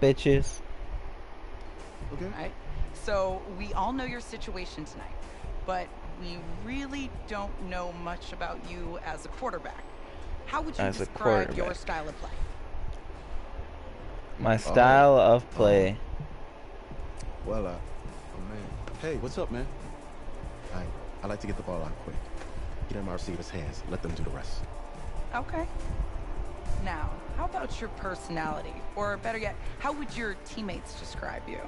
bitches. Okay. All right. So we all know your situation tonight, but we really don't know much about you as a quarterback. How would you As a describe your quarterback. style of play? My style of play. Well, oh man. Hey, what's up, man? I like to get the ball out quick. Get in my receiver's hands. Let them do the rest. Okay. Now, how about your personality? Or better yet, how would your teammates describe you?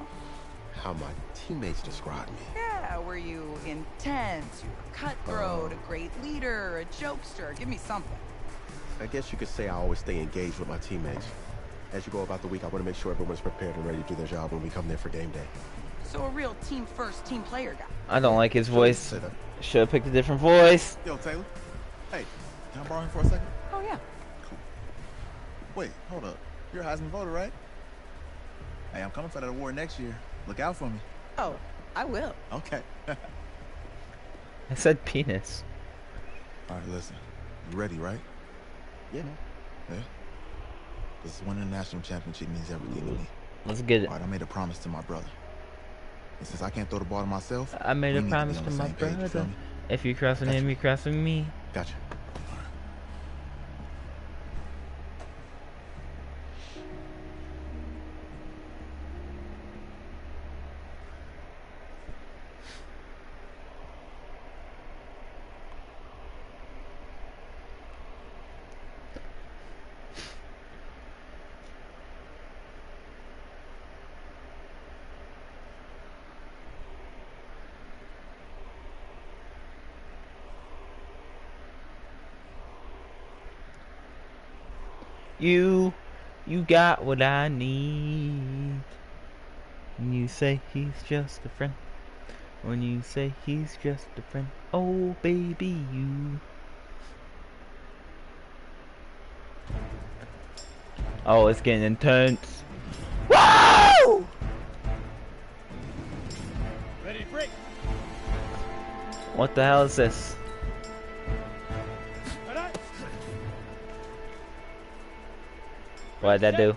How my teammates describe me. Yeah, were you intense, you were cutthroat, a great leader, a jokester? Give me something. I guess you could say I always stay engaged with my teammates. As you go about the week, I want to make sure everyone's prepared and ready to do their job when we come there for game day. So a real team-first, team player guy. I don't like his voice. Should have picked a different voice. Yo, Taylor. Hey, can I borrow him for a second? Oh, yeah. Cool. Wait, hold up. You're a Heisman voter, right? Hey, I'm coming for that award next year. Look out for me. Oh, I will. Okay. I said penis. All right, listen. You ready, right? Yeah, man. Yeah? This winning the national championship means everything to me. Let's get it. All right, I made a promise to my brother. And since I can't throw the ball to myself, I made we a need promise be to on the my same page, you feel brother. me? If you crossing him, you crossing me. Gotcha. You got what I need. When you say he's just a friend. When you say he's just a friend. Oh, baby, you. Oh, it's getting intense. Woo! Ready to break. What the hell is this? What'd that do?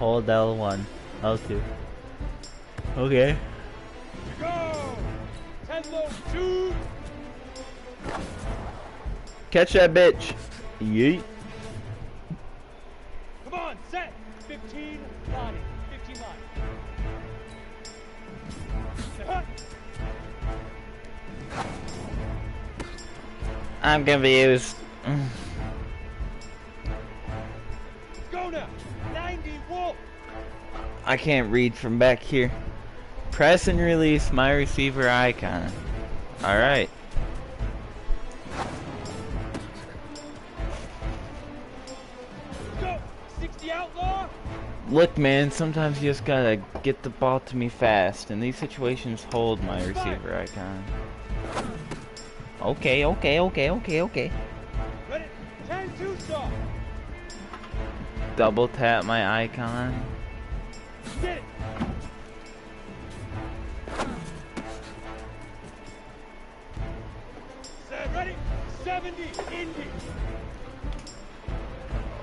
Hold L1, L2. Okay. Go! 10 low, 2. Catch that bitch. Yeet. Come on, set. 15 line. 15 line. I'm confused. Go now. 90 wolf. I can't read from back here. Press and release my receiver icon. Alright. Go. 60 outlaw. Look, man, sometimes you just gotta get the ball to me fast. In these situations, hold my receiver icon. Okay. Ready. 10-2 stop. Double tap my icon. Get it. Set. Ready. 70. Indy.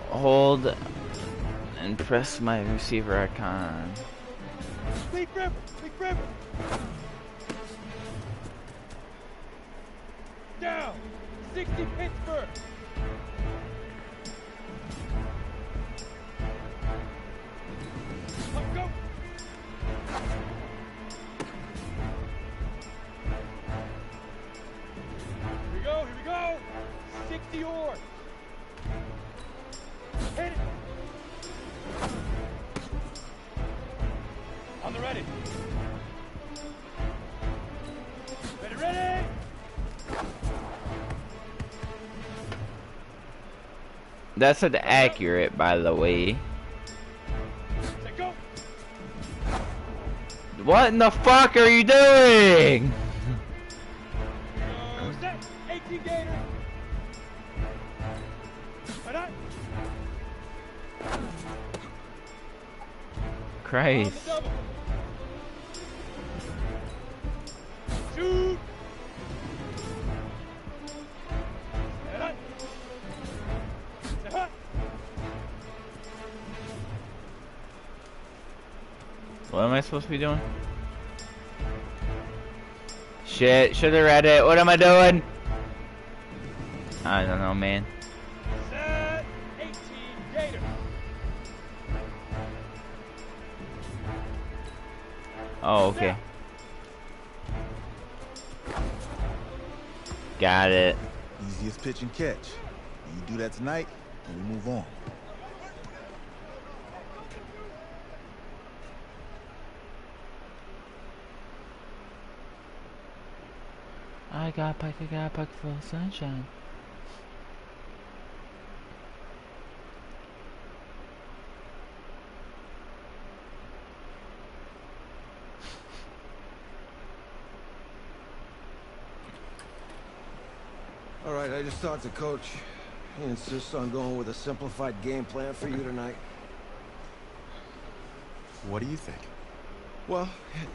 Hold and press my receiver icon. Leak river. Leak river. Down. 60 Pittsburgh. Up, go. Here we go. 60 or. Hit it. On the ready. Ready. That's an accurate, by the way. Set, go. What in the fuck are you doing? Go, set. 18 Gator. Right on. Christ. On the double. Shoot. Set up. Set up. What am I supposed to be doing? Shit, should have read it. What am I doing? I don't know, man. Set 18 Gator. Oh, okay. Got it. Easiest pitch and catch. You do that tonight, and we move on. I got a pocket full of sunshine. All right, I just talked to Coach. He insists on going with a simplified game plan for you tonight. What do you think? Well,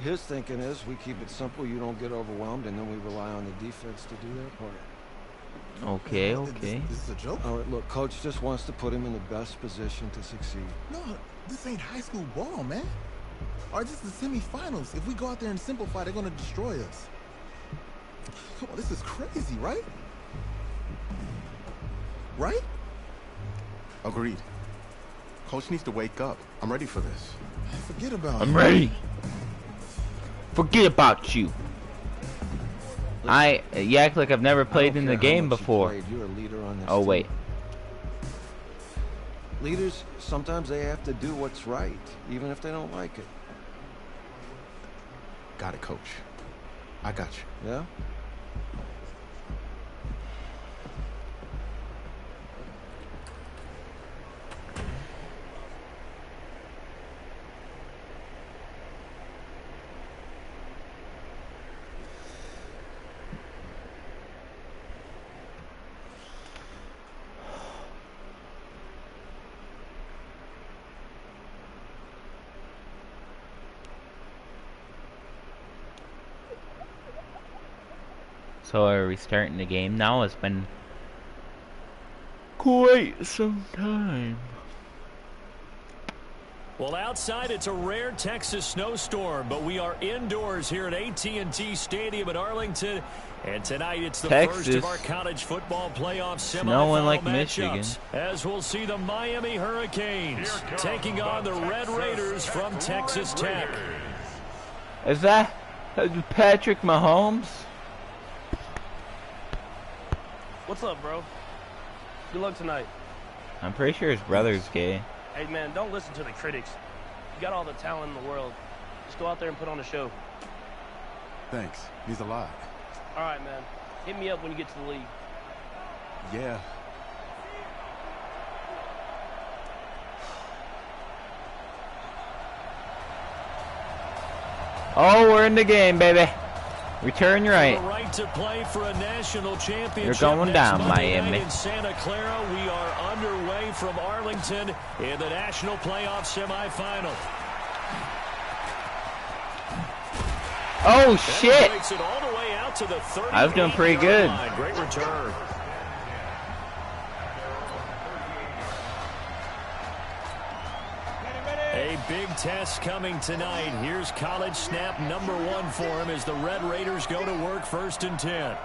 his thinking is we keep it simple, you don't get overwhelmed, and then we rely on the defense to do their part. Okay, okay. This is a joke? All right, look, Coach just wants to put him in the best position to succeed. No, this ain't high school ball, man. Or this is the semifinals. If we go out there and simplify, they're gonna destroy us. Come on, this is crazy, right? Right? Agreed. Coach needs to wake up. I'm ready for this. Forget about it. I'm ready. Forget about you. You act like I've never played in the game before. You're a leader on this Oh, team. wait. Leaders, sometimes they have to do what's right, even if they don't like it. Got it, Coach. I got you. Yeah? So are we starting the game now? It's been quite some time. Well, outside it's a rare Texas snowstorm, but we are indoors here at AT&T Stadium in Arlington, and tonight it's the first of our college football playoff semifinal like matchups, Michigan. as we'll see the Miami Hurricanes taking on the Red Raiders from Texas Tech. Is that Patrick Mahomes? What's up, bro? Good luck tonight. I'm pretty sure his brother's gay. Hey, man, don't listen to the critics. You got all the talent in the world. Just go out there and put on a show. Thanks. Means a lot. All right, man. Hit me up when you get to the league. Yeah. Oh, we're in the game, baby. Return right. The right to play for a national championship. You're going down, Miami. In Santa Clara, we are underway from Arlington in the national playoff semifinal. Oh shit! Makes it all the way out to the 30. I was doing pretty good. Great return. A big test coming tonight. Here's college snap number 1 for him as the Red Raiders go to work 1st and 10.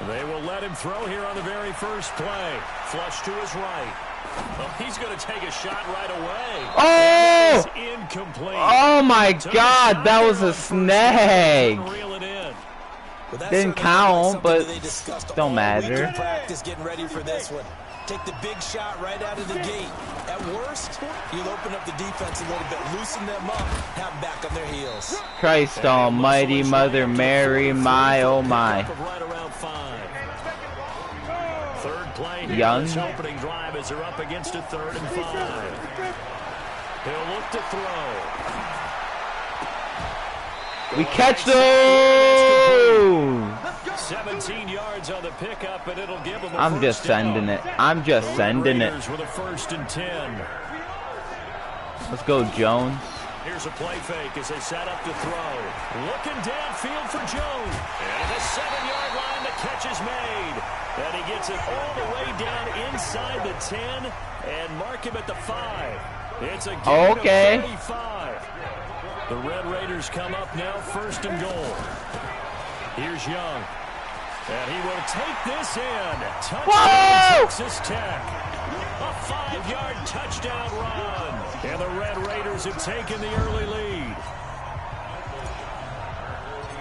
They will let him throw here on the very first play. Flush to his right. Oh, he's going to take a shot right away. Oh! Incomplete. Oh my God, that was a snag. Reel it in. Didn't count, but don't matter. Practice getting ready for this one. Take the big shot right out of the gate. At worst, you'll open up the defense a little bit, loosen them up, have them back on their heels. Christ almighty, Mother Mary, my oh my. Right around 5. Third play here. Young. This opening drive as they're up against a 3rd and 5. He'll look to throw. We catch those! 17 yards on the pickup, and it'll give him a I'm just sending it. I'm just sending it. With a 1st and 10. Let's go, Jones. Here's a play fake as they set up to throw. Looking downfield for Jones. And the 7-yard line, the catch is made. And he gets it all the way down inside the 10 and mark him at the 5. It's a gain of 35. The Red Raiders come up now, 1st and goal. Here's Young. And he will take this in. Touchdown, Texas Tech. A 5-yard touchdown run. And the Red Raiders have taken the early lead.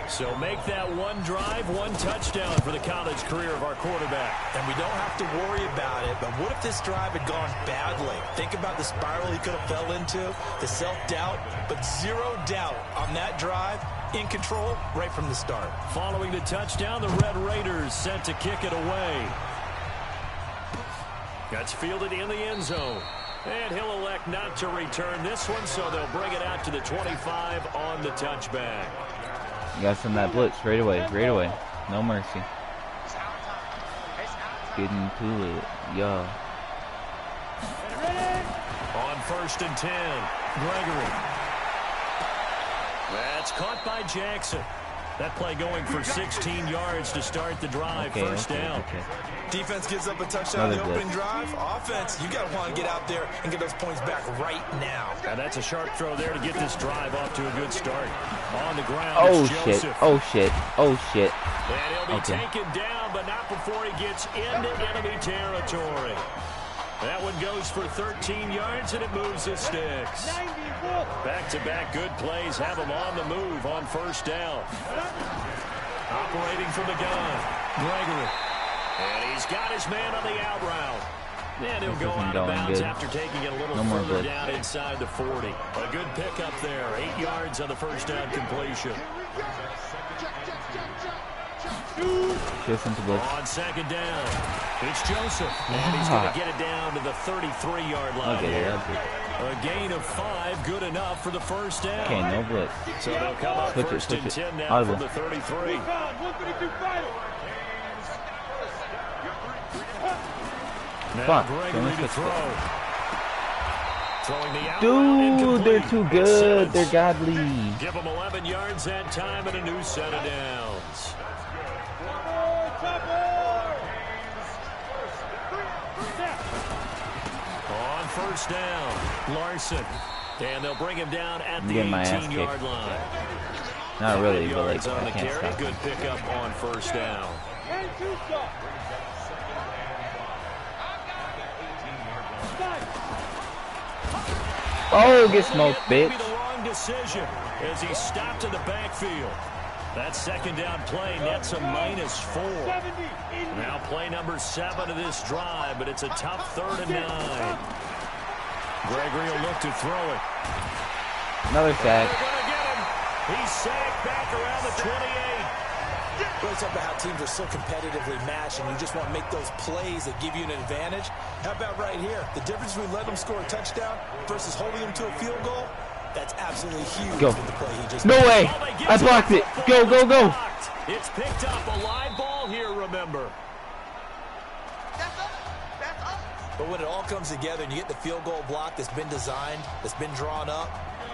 So make that one drive, one touchdown for the college career of our quarterback. And we don't have to worry about it, but what if this drive had gone badly? Think about the spiral he could have fell into, the self-doubt, but zero doubt on that drive, in control right from the start. Following the touchdown, the Red Raiders set to kick it away. That's fielded in the end zone. And he'll elect not to return this one, so they'll bring it out to the 25 on the touchback. You gotta send that blitz right away, no mercy. Getting to it, yo. On 1st and 10, Gregory. That's caught by Jackson. That play going for 16 yards to start the drive, first down. Defense gives up a touchdown on the opening drive. Offense, you got to want to get out there and get those points back right now. And that's a sharp throw there to get this drive off to a good start. On the ground, oh shit, oh shit, oh shit. And he'll be taken down, but not before he gets into enemy territory. That one goes for 13 yards, and it moves the sticks. Back-to-back good plays have him on the move on 1st down. Operating from the gun, Gregory. And he's got his man on the out route. And he'll go out of bounds after taking it a little further down inside the 40. A good pickup there, 8 yards on the 1st down completion. On 2nd down, it's Joseph. And he's going to get it down to the 33-yard line here. A gain of 5, good enough for the 1st down. Okay, no blitz. So they'll come up 1st and 10 now from the 33. Now Gregory to throw. Throwing the out. Dude, they're too good. They're godly. Give them 11 yards that time and a new set of downs. On 1st down, Larson. And they'll bring him down at the 18-yard line. Not really, but like, on I the can't carry. stop. Good pickup on 1st down. Oh, get smoked, bitch. The wrong decision as he stopped in the backfield. That 2nd down play nets a -4. Now play number 7 of this drive, but it's a tough 3rd and 9. Gregory will look to throw it. Another sack. They're going to get him. He's sacked back around the 28. Really talk about how teams are so competitively matched and you just want to make those plays that give you an advantage. How about right here? The difference between letting them score a touchdown versus holding them to a field goal, that's absolutely huge. Go. With the play he just No made. way. I blocked it. Go, go, go. It's picked up. A live ball here, remember. But when it all comes together and you get the field goal block that's been designed, that's been drawn up,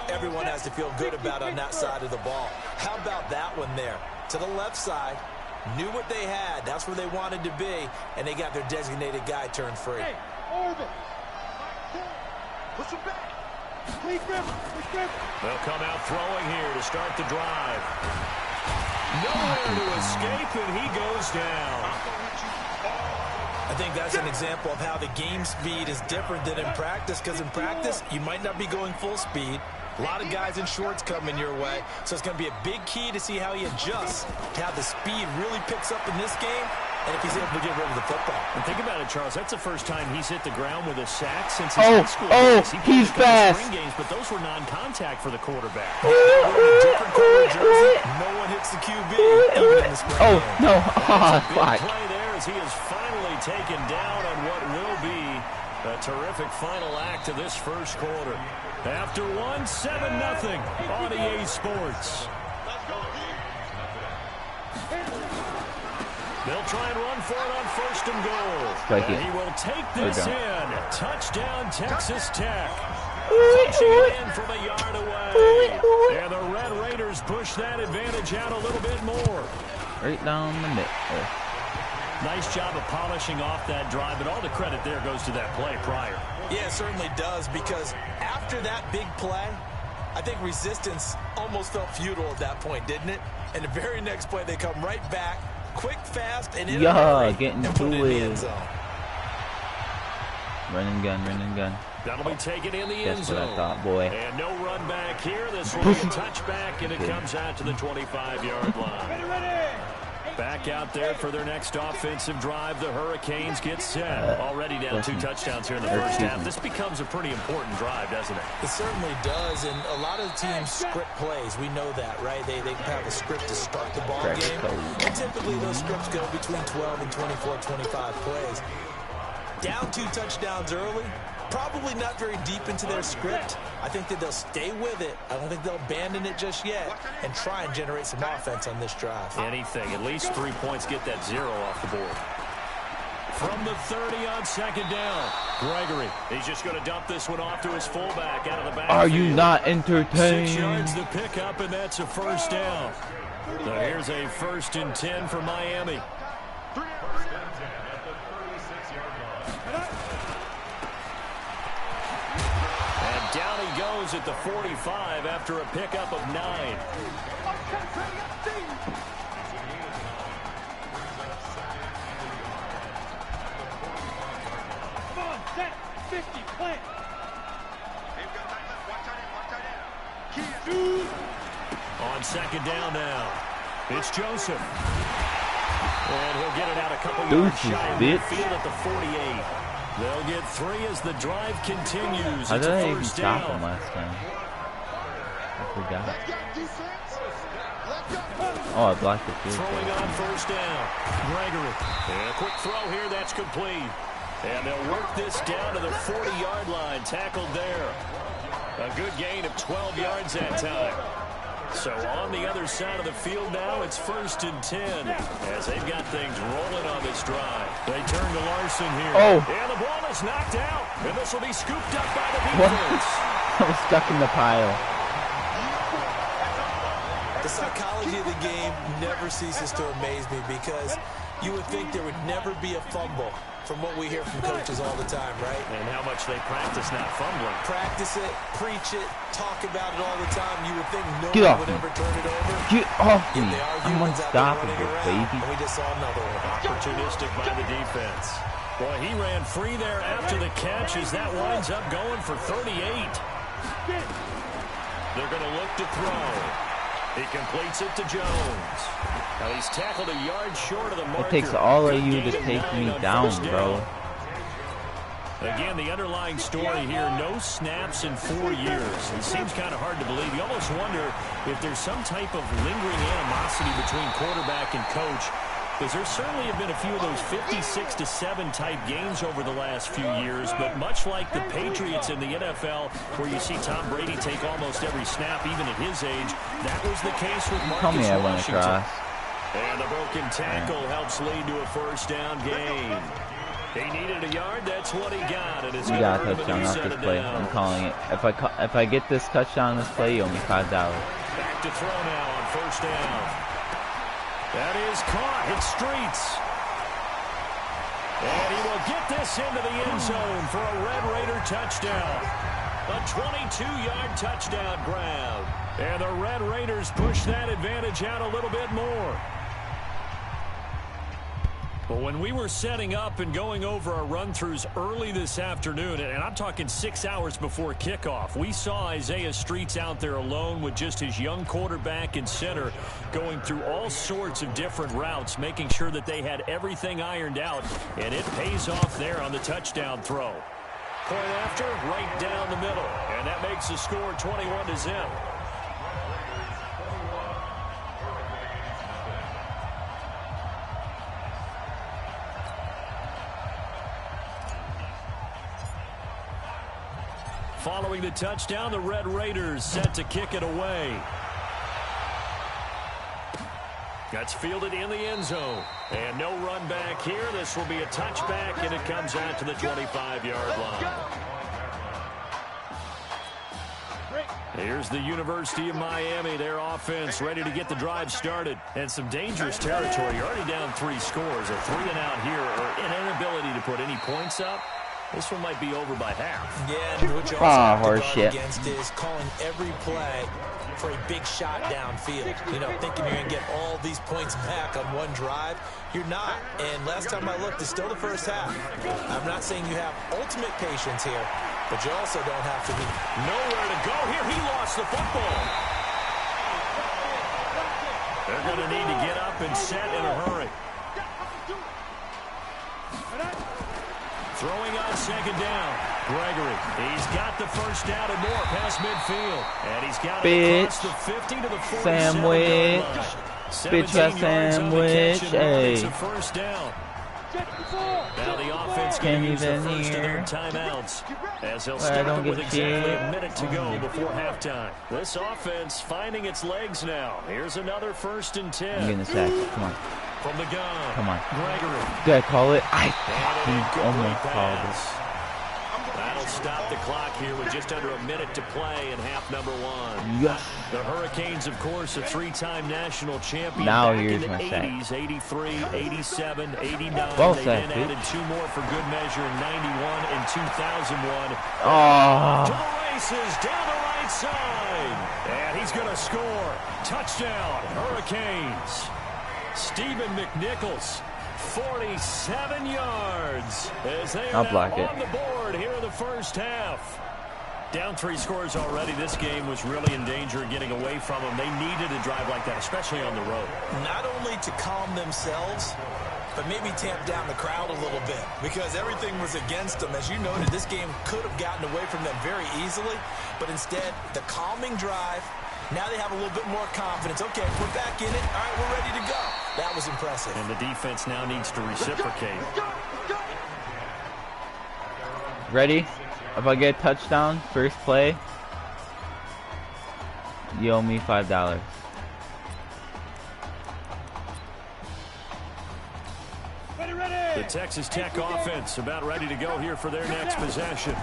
everyone has to feel good about on that side of the ball. How about that one there? To the left side, knew what they had. That's where they wanted to be, and they got their designated guy turned free. Hey, Orbit. Push him back. They'll come out throwing here to start the drive. Nowhere to escape, and he goes down. I think that's an example of how the game speed is different than in practice, because in practice, you might not be going full speed. A lot of guys in shorts coming your way, so it's going to be a big key to see how he adjusts to how the speed really picks up in this game and if he's able to get rid of the football. And think about it, Charles. That's the first time he's hit the ground with a sack since his Oh, high school oh, days. he's fast. Spring games, but those were non-contact for the quarterback. Wearing a different color jersey, no one hits the QB, even in the spring Oh, game. no. Big Fuck. play there as he is finally taken down on what will be a terrific final act of this first quarter. After one, 7-0 on EA Sports. They'll try and run for it on 1st and goal. And he will take this in. Touchdown, Texas Tech. Punching it in from a yard away. And the Red Raiders push that advantage out a little bit more. Right down the middle. Nice job of polishing off that drive, but all the credit there goes to that play prior. Yeah, it certainly does, because after that big play, I think resistance almost felt futile at that point, didn't it? And the very next play, they come right back, quick, fast, and in a hurry, getting and put it in the end to it. zone. Run and gun, run and gun. That'll be taken in the end That's zone. what I thought, boy. And no run back here. This will be a touchback, and it comes out to the 25-yard line. Back out there for their next offensive drive. The Hurricanes get set. Already down 2 touchdowns here in the first half. This becomes a pretty important drive, doesn't it? It certainly does, and a lot of teams script plays. We know that, right? They have a script to start the ball game. And typically those scripts go between 12 and 24, 25 plays. Down 2 touchdowns early, probably not very deep into their script. I think that they'll stay with it. I don't think they'll abandon it just yet and try and generate some offense on this drive. Anything. At least 3 points, get that 0 off the board. From the 30 on second down, Gregory. He's just going to dump this one off to his fullback out of the backfield. Are you not entertained? 6 yards to pick up, and that's a first down. So here's a 1st and 10 for Miami. Down he goes at the 45 after a pickup of 9. Come on, set, 50, plant. On second down now, it's Joseph. And he'll get it out a couple yards shy of midfield at the 48. They'll get 3 as the drive continues. How It's did a I even first stop down. him last time? I forgot. Oh, I blocked the field Throwing goal. on first down, Gregory. And a quick throw here, that's complete. And they'll work this down to the 40-yard line, tackled there. A good gain of 12 yards that time. So on the other side of the field now, it's 1st and 10 as they've got things rolling on this drive. They turn to Larson here. Oh. And the ball is knocked out. And this will be scooped up by the What? defense. I was stuck in the pile. The psychology of the game never ceases to amaze me, because you would think there would never be a fumble from what we hear from coaches all the time, right? And how much they practice not fumbling. Practice it, preach it, talk about it all the time. You would think no Get one off would me. ever turn it over. Get off me. Yet they are I'm humans out there running unstoppable, around, baby. and we just saw another one. Opportunistic by the defense. Boy, he ran free there after the catch as that winds up going for 38. They're going to look to throw. He completes it to Jones. Now he's tackled a yard short of the marker. It takes all of Good you gain to take 9 me on down, first bro. Again, the underlying story here, no snaps in 4 years. It seems kind of hard to believe. You almost wonder if there's some type of lingering animosity between quarterback and coach, because there certainly have been a few of those 56-7 type games over the last few years, but much like the Patriots in the NFL, where you see Tom Brady take almost every snap, even at his age, that was the case with Marcus Tell me I went Washington. across. And the broken tackle helps lead to a first down gain. He needed a yard. That's what he got. And it's You going got to a hurt him touchdown if off he this set it play. down. I'm calling it. If I get this touchdown on this play, you owe me $5. Back to throw now on first down. That is caught. It's Streets. And he will get this into the end zone for a Red Raider touchdown. A 22-yard touchdown grab. And the Red Raiders push that advantage out a little bit more. But when we were setting up and going over our run-throughs early this afternoon, and I'm talking 6 hours before kickoff, we saw Isaiah Streets out there alone with just his young quarterback and center going through all sorts of different routes, making sure that they had everything ironed out, and it pays off there on the touchdown throw. Point after, right down the middle, and that makes the score 21-0. Following the touchdown, the Red Raiders set to kick it away. That's fielded in the end zone. And no run back here. This will be a touchback, and it comes out to the 25-yard line. Here's the University of Miami, their offense ready to get the drive started. And some dangerous territory. You're already down 3 scores. A 3-and-out here, or an inability to put any points up. This one might be over by half. Yeah, and what you also have to guard horseshit. against is calling every play for a big shot downfield. You know, thinking you're going to get all these points back on one drive. You're not. And last time I looked, it's still the first half. I'm not saying you have ultimate patience here, but you also don't have to be. Nowhere to go here. He lost the football. They're going to need to get up and set in a hurry. Throwing on second down. Gregory. He's got the first down and more past midfield. And he's got it across the 50 to the 47 yard line. Bitch ass sandwich. Hey. It's a first down. Now the offense can use the first of their timeouts as they'll start with exactly a minute to go before halftime. This offense finding its legs now. Here's another 1st and 10. I'm getting a sack. Come on. From the gun. Come on. Gregory. Did I call it? I fucking almost called it. That'll stop the clock here with just under a minute to play in half number 1. Yes. The Hurricanes, of course, a 3-time national champion. Now back here's in the my sack. 80s, 83, 87, 89. Well they said, then added 2 more for good measure in 91 and 2001. Oh. To the races, down the right side. And he's going to score. Touchdown, Hurricanes. Stephen McNichols. 47 yards as they are now on the board here in the first half. Down 3 scores already. This game was really in danger of getting away from them. They needed a drive like that, especially on the road. Not only to calm themselves, but maybe tamp down the crowd a little bit because everything was against them. As you noted, this game could have gotten away from them very easily, but instead, the calming drive. Now they have a little bit more confidence. Okay, we're back in it. All right, we're ready to go. That was impressive. And the defense now needs to reciprocate. Ready? If I get a touchdown, first play, you owe me $5. The Texas Tech offense about ready to go here for their next possession.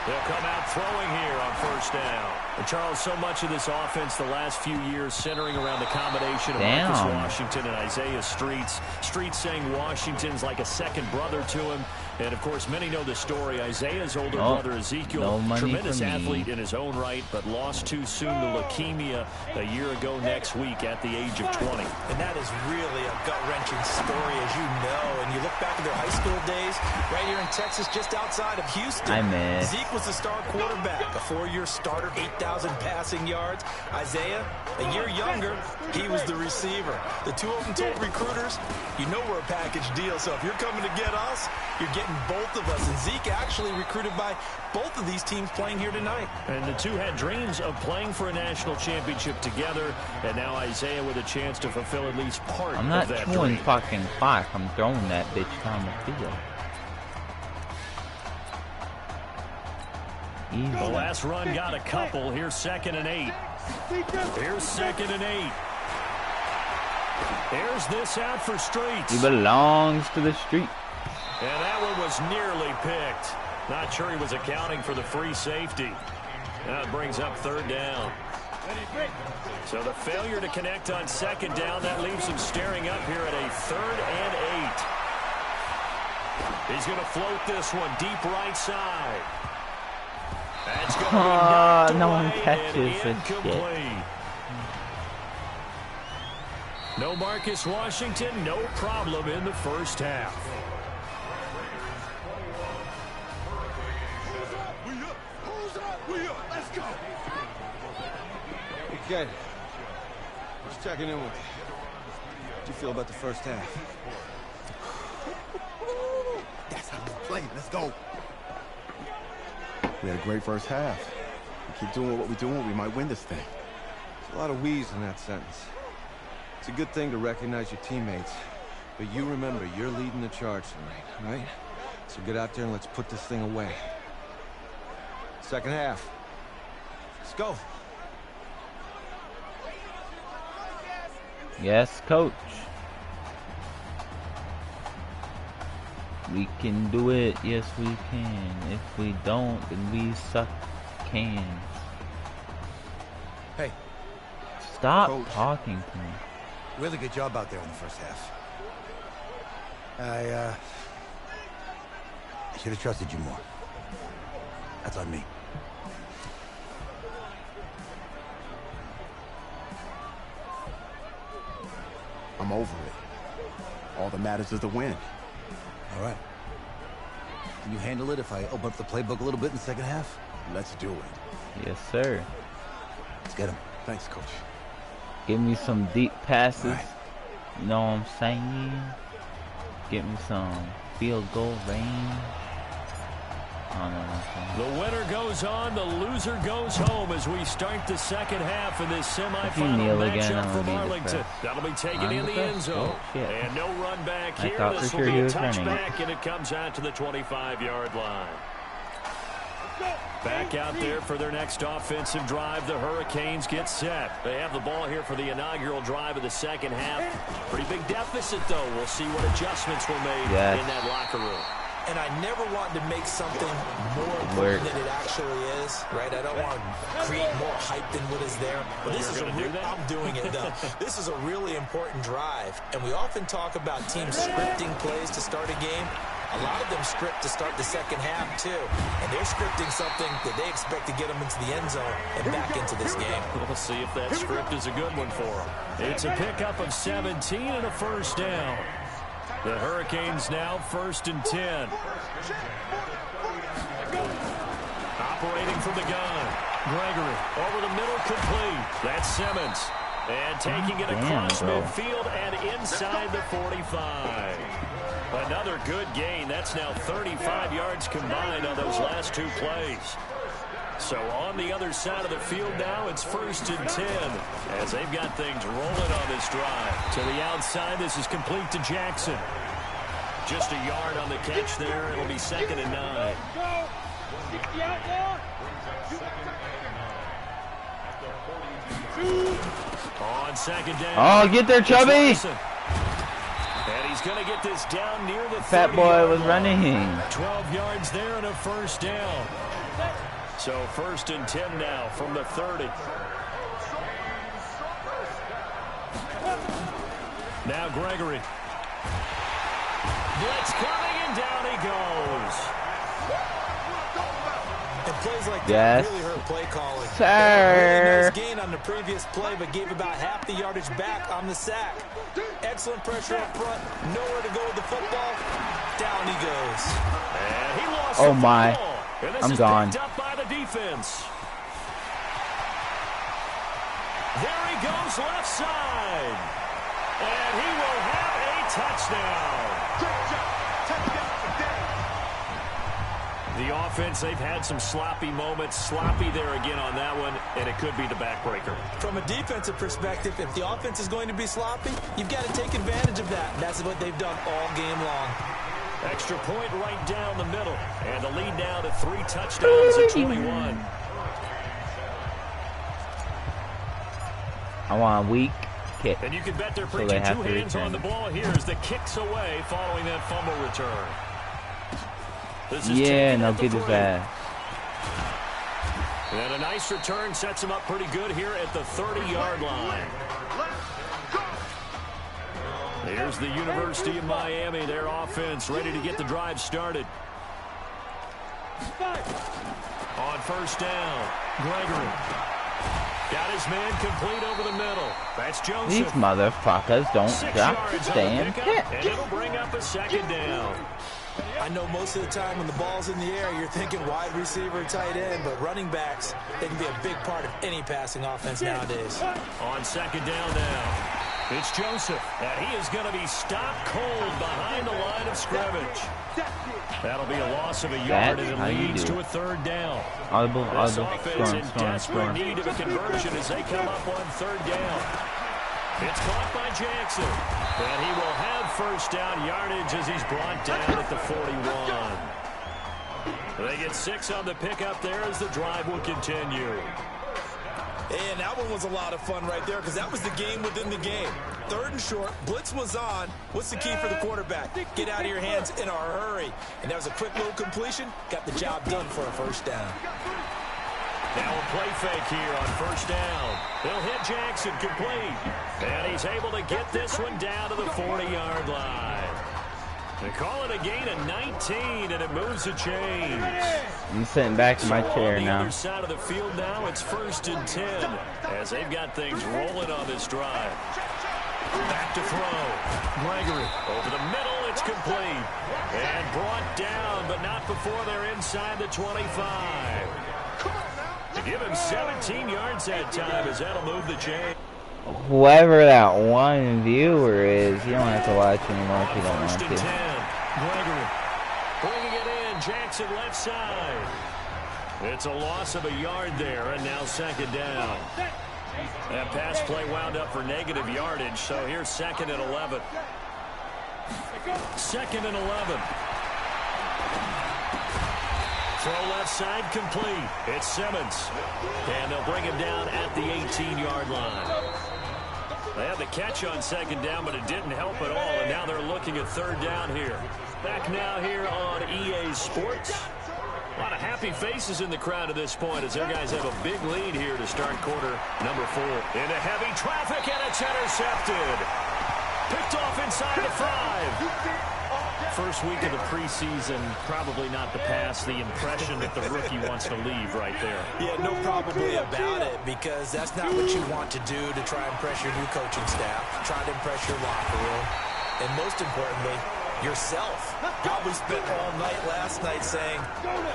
They'll come out throwing here on first down. And Charles, so much of this offense the last few years centering around the combination of Marcus Washington and Isaiah Streets. Streets saying Washington's like a second brother to him. And, of course, many know the story. Isaiah's older brother, Ezekiel, tremendous athlete in his own right, but lost too soon to leukemia a year ago next week at the age of 20. And that is really a gut-wrenching story, as you know. And you look back at their high school days right here in Texas, just outside of Houston. Zeke was the star quarterback, a 4-year starter, 8,000 passing yards. Isaiah, a year younger, he was the receiver. The two of them told recruiters, you know we're a package deal, so if you're coming to get us, you're getting both of us. And Zeke actually recruited by both of these teams playing here tonight. And the two had dreams of playing for a national championship together, and now Isaiah with a chance to fulfill at least part of that dream. I'm not throwing fucking clock. I'm throwing that bitch down the field. Easy. The last run got a couple. Here's 2nd and 8. Here's 2nd and 8. Here's this out for Streets. He belongs to the street. And that one was nearly picked. Not sure he was accounting for the free safety. Now it brings up 3rd down. So the failure to connect on 2nd down, that leaves him staring up here at a 3rd and 8. He's going to float this one deep right side. That's going to be knocked no away one catches and this incomplete. No Marcus Washington, no problem in the first half. Let's go. Okay. Just checking in with you. How'd you feel about the first half? That's how we play. Let's go. We had a great first half. We keep doing what we're doing, we might win this thing. There's a lot of wheeze in that sentence. It's a good thing to recognize your teammates. But you remember, you're leading the charge tonight, right? So get out there and let's put this thing away. Second half. Let's go. Yes, coach. We can do it. Yes, we can. If we don't, then we suck cans. Hey. Stop Coach. talking to me. Really good job out there in the first half. Should have trusted you more. That's on me. I'm over it. All that matters is the win. All right. Can you handle it if I open up the playbook a little bit in the second half? Let's do it. Yes, sir. Let's get him. Thanks, Coach. Give me some deep passes. Right. You know what I'm saying? Get me some field goal range. The winner goes on, the loser goes home as we start the second half in this semifinal matchup from Arlington. That'll be taken in the end zone. And no run back here. This will be a touchback, and it comes out to the 25-yard line. Back out there for their next offensive drive. The Hurricanes get set. They have the ball here for the inaugural drive of the second half. Pretty big deficit, though. We'll see what adjustments were made in that locker room. And I never want to make something more important than it actually is, right? I don't want to create more hype than what is there. But this is I'm doing it, though. This is a really important drive. And we often talk about teams scripting plays to start a game. A lot of them script to start the second half, too. And they're scripting something that they expect to get them into the end zone and back into this game. We'll see if that script is a good one for them. It's a pickup of 17 and a first down. The Hurricanes now 1st and 10. Operating from the gun. Gregory over the middle, complete. That's Simmons. And taking it across midfield and inside the 45. Another good gain. That's now 35 yards combined on those last two plays. So on the other side of the field now, it's 1st and 10 as they've got things rolling on this drive. To the outside, this is complete to Jackson. Just a yard on the catch there. It'll be 2nd and 9. On 2nd down. Oh, get there, Chubby! And he's going to get this down near the Fat boy was running. 12 yards there and a first down. So 1st and 10 now from the 30. Now Gregory. Blitz coming and down he goes. And plays like that really hurt play calling. Sir. Really nice gain on the previous play, but gave about half the yardage back on the sack. Excellent pressure up front. Nowhere to go with the football. Down he goes. And he lost the my. And this I'm is gone. Picked up by the defense. There he goes left side. And he will have a touchdown. The offense, they've had some sloppy moments. Sloppy there again on that one, and it could be the backbreaker. From a defensive perspective, if the offense is going to be sloppy, you've got to take advantage of that. That's what they've done all game long. Extra point right down the middle. And the lead now to 3 touchdowns at 21. I want a weak kick. And you can bet they're preaching two hands on the ball here as the kick's away following that fumble return. Yeah, now get his ass. And a nice return sets him up pretty good here at the 30-yard line. Here's the University of Miami, their offense ready to get the drive started. On first down, Gregory. Got his man complete over the middle. That's Joseph. These motherfuckers don't drop the damn kick. And it'll bring up a 2nd down. I know most of the time when the ball's in the air, you're thinking wide receiver, tight end, but running backs, they can be a big part of any passing offense nowadays. On 2nd down now. It's Joseph, and he is going to be stopped cold behind the line of scrimmage. That'll be a loss of a yard, and it leads to a 3rd down. This offense in desperate need of a conversion as they come up on 3rd down. It's caught by Jackson, and he will have first down yardage as he's brought down at the 41. They get 6 on the pickup there as the drive will continue. And that one was a lot of fun right there because that was the game within the game. 3rd and short, blitz was on. What's the key for the quarterback? Get out of your hands in a hurry. And that was a quick little completion. Got the job done for a first down. Now a play fake here on first down. They'll hit Jackson complete. And he's able to get this one down to the 40-yard line. They call it a gain of 19, and it moves the chains. I'm sitting back in my chair on the now. other side of the field now, it's 1st and 10, as they've got things rolling on this drive. Back to throw. Gregory over the middle. It's complete. And brought down, but not before they're inside the 25. To give him 17 yards that time, as that'll move the chain. Whoever that one viewer is, you don't have to watch anymore if you don't want to. Gregory bringing it in. Jackson left side. It's a loss of a yard there, and now 2nd down. That pass play wound up for negative yardage, so here's 2nd and 11. 2nd and 11. Throw left side complete. It's Simmons. And they'll bring him down at the 18-yard line. They had the catch on 2nd down, but it didn't help at all, and now they're looking at 3rd down here. Back now here on EA Sports. A lot of happy faces in the crowd at this point as their guys have a big lead here to start quarter number 4. Into heavy traffic, and it's intercepted. Picked off inside the 5. First week of the preseason, probably not the pass, the impression that the rookie wants to leave right there. Yeah, no probably about it, because that's not what you want to do to try and impress your new coaching staff, try to impress your locker room, and most importantly, yourself. Probably spent all night last night saying,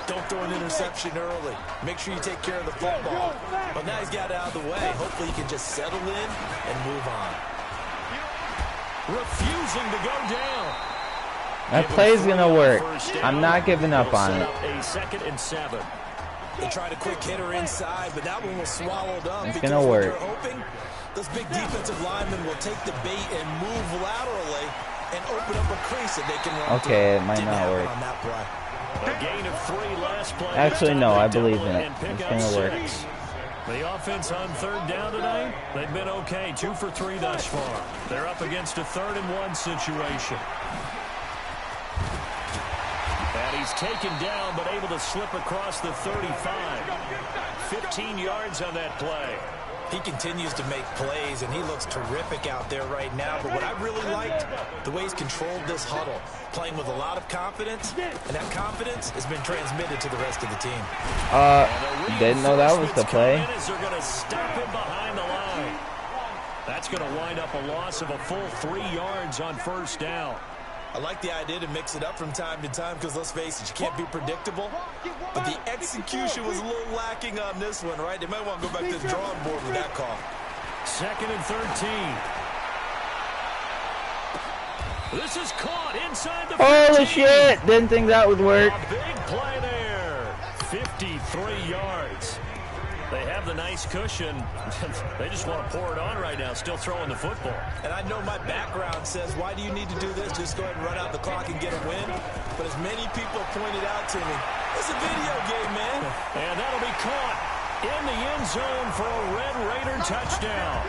don't throw an interception early. Make sure you take care of the football. But now he's got it out of the way. Hopefully he can just settle in and move on. Refusing to go down. That play's gonna work. I'm not giving up on it. A 2nd and 7. They tried a quick hitter inside, but that one was swallowed up. It's because gonna what work. they're hoping, those big defensive linemen will take the bait and move laterally and open up a crease that they can run Okay, through. it might Didn't not happen work. on that play. A gain of 3 last play. Actually, no, I believe in it. It's gonna work. The offense on 3rd down tonight, they've been okay. 2 for 3 thus far. They're up against a 3rd and 1 situation. And he's taken down, but able to slip across the 35. 15 yards on that play. He continues to make plays, and he looks terrific out there right now. But what I really liked, the way he's controlled this huddle, playing with a lot of confidence, and that confidence has been transmitted to the rest of the team. Didn't know that was the play. They're going to stop him behind the line. That's going to wind up a loss of a full 3 yards on 1st down. I like the idea to mix it up from time to time because, let's face it, you can't be predictable. But the execution was a little lacking on this one, right? They might want to go back to the drawing board with that call. 2nd and 13. This is caught inside the 15. Holy shit! Didn't think that would work. A big play there. 53 yards. They have the nice cushion. They just want to pour it on right now, still throwing the football. And I know my background says, why do you need to do this? Just go ahead and run out the clock and get a win. But as many people pointed out to me, it's a video game, man. And that'll be caught in the end zone for a Red Raider touchdown.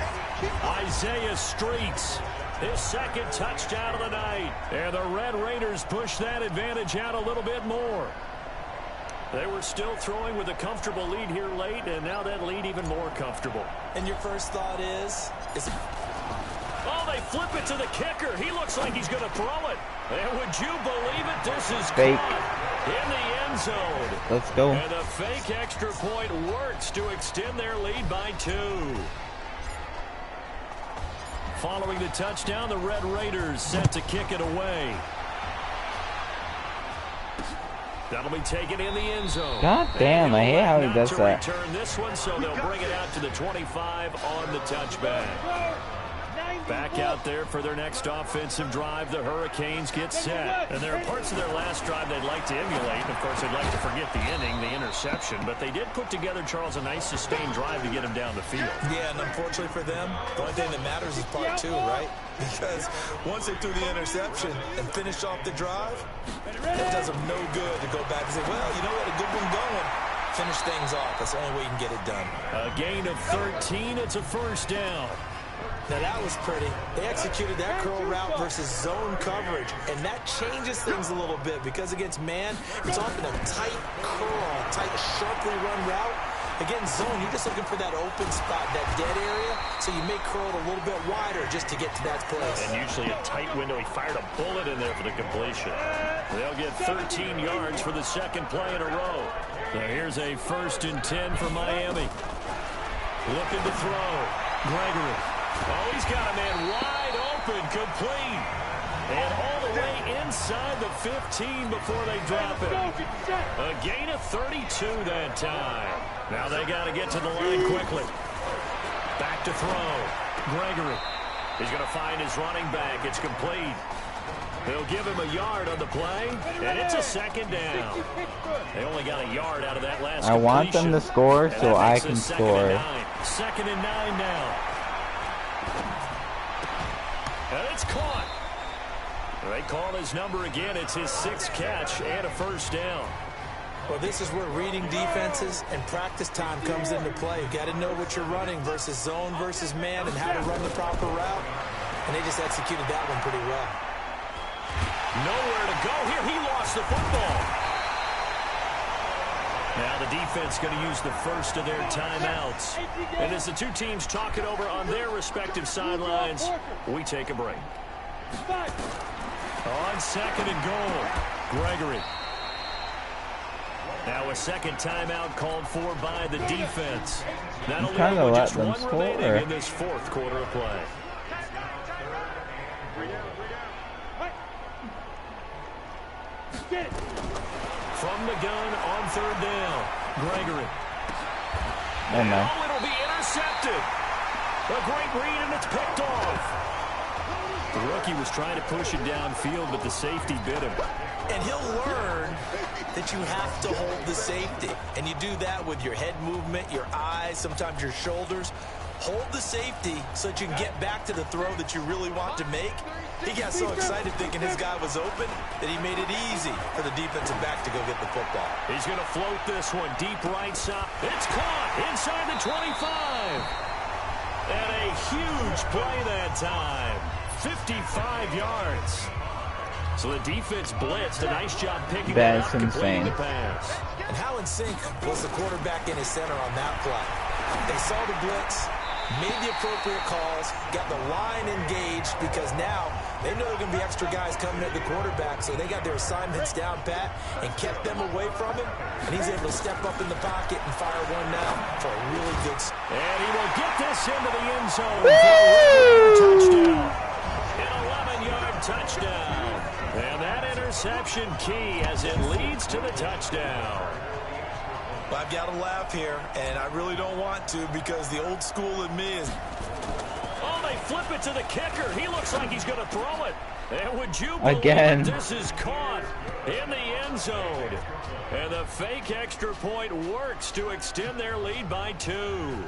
Isaiah Streets, his 2nd touchdown of the night. And the Red Raiders push that advantage out a little bit more. They were still throwing with a comfortable lead here late, and now that lead even more comfortable. And your first thought is oh, they flip it to the kicker. He looks like he's going to throw it. And would you believe it? This is fake caught in the end zone. Let's go. And the fake extra point works to extend their lead by 2. Following the touchdown, the Red Raiders set to kick it away. That'll be taken in the end zone. God damn, I hate how he does that. Return this one, so they'll bring it out to the 25 on the touchback. Back out there for their next offensive drive. The Hurricanes get set. And there are parts of their last drive they'd like to emulate. Of course, they'd like to forget the inning, the interception. But they did put together, Charles, a nice sustained drive to get him down the field. Yeah, and unfortunately for them, the only thing that matters is part 2, right? Because once they threw the interception and finished off the drive, it does them no good to go back and say, well, you know what, a good one going. Finish things off. That's the only way you can get it done. A gain of 13. It's a 1st down. Now that was pretty. They executed that curl route versus zone coverage, and that changes things a little bit because against man, it's often a tight curl, tight, sharply run route. Again, zone, you're just looking for that open spot, that dead area, so you may curl it a little bit wider just to get to that place. And usually a tight window. He fired a bullet in there for the completion. They'll get 13 yards for the second play in a row. So here's a 1st and 10 for Miami. Looking to throw. Gregory. Oh, he's got a man wide open, complete. And all the way inside the 15 before they drop it. A gain of 32 that time. Now they got to get to the line quickly. Back to throw. Gregory. He's going to find his running back. It's complete. They'll give him a yard on the play, and it's a 2nd down. They only got a yard out of that last completion. I want them to score so I can score. 2nd and 9 now. And it's caught. They call his number again. It's his 6th catch and a 1st down. Well, this is where reading defenses and practice time comes into play. You've got to know what you're running versus zone versus man and how to run the proper route. And they just executed that one pretty well. Nowhere to go here. He lost the football. Now the defense going to use the first of their timeouts. And as the two teams talk it over on their respective sidelines, we take a break. On 2nd and goal, Gregory. Now a 2nd timeout called for by the defense. That'll kind of let just them one score remaining in this 4th quarter of play. From the gun on 3rd down, Gregory. Oh, no. Oh, it'll be intercepted. A great read, and it's picked off. The rookie was trying to push it downfield, but the safety bit him. And he'll learn that you have to hold the safety. And you do that with your head movement, your eyes, sometimes your shoulders. Hold the safety so that you can get back to the throw that you really want to make. He got so excited thinking his guy was open that he made it easy for the defensive back to go get the football. He's going to float this one deep right side. It's caught inside the 25. And a huge play that time. 55 yards. So the defense blitzed. A nice job picking it up, completing the pass. And how in sync was the quarterback in his center on that play? They saw the blitz, made the appropriate calls, got the line engaged because now they know there are going to be extra guys coming at the quarterback, so they got their assignments down pat and kept them away from him, and he's able to step up in the pocket and fire one now for a really good... And he will get this into the end zone for a touchdown. An 11-yard touchdown. And that interception key as it leads to the touchdown. I've got to laugh here, and I really don't want to because the old school in me is... Oh, they flip it to the kicker. He looks like he's going to throw it. And would you again? This is caught in the end zone. And the fake extra point works to extend their lead by 2.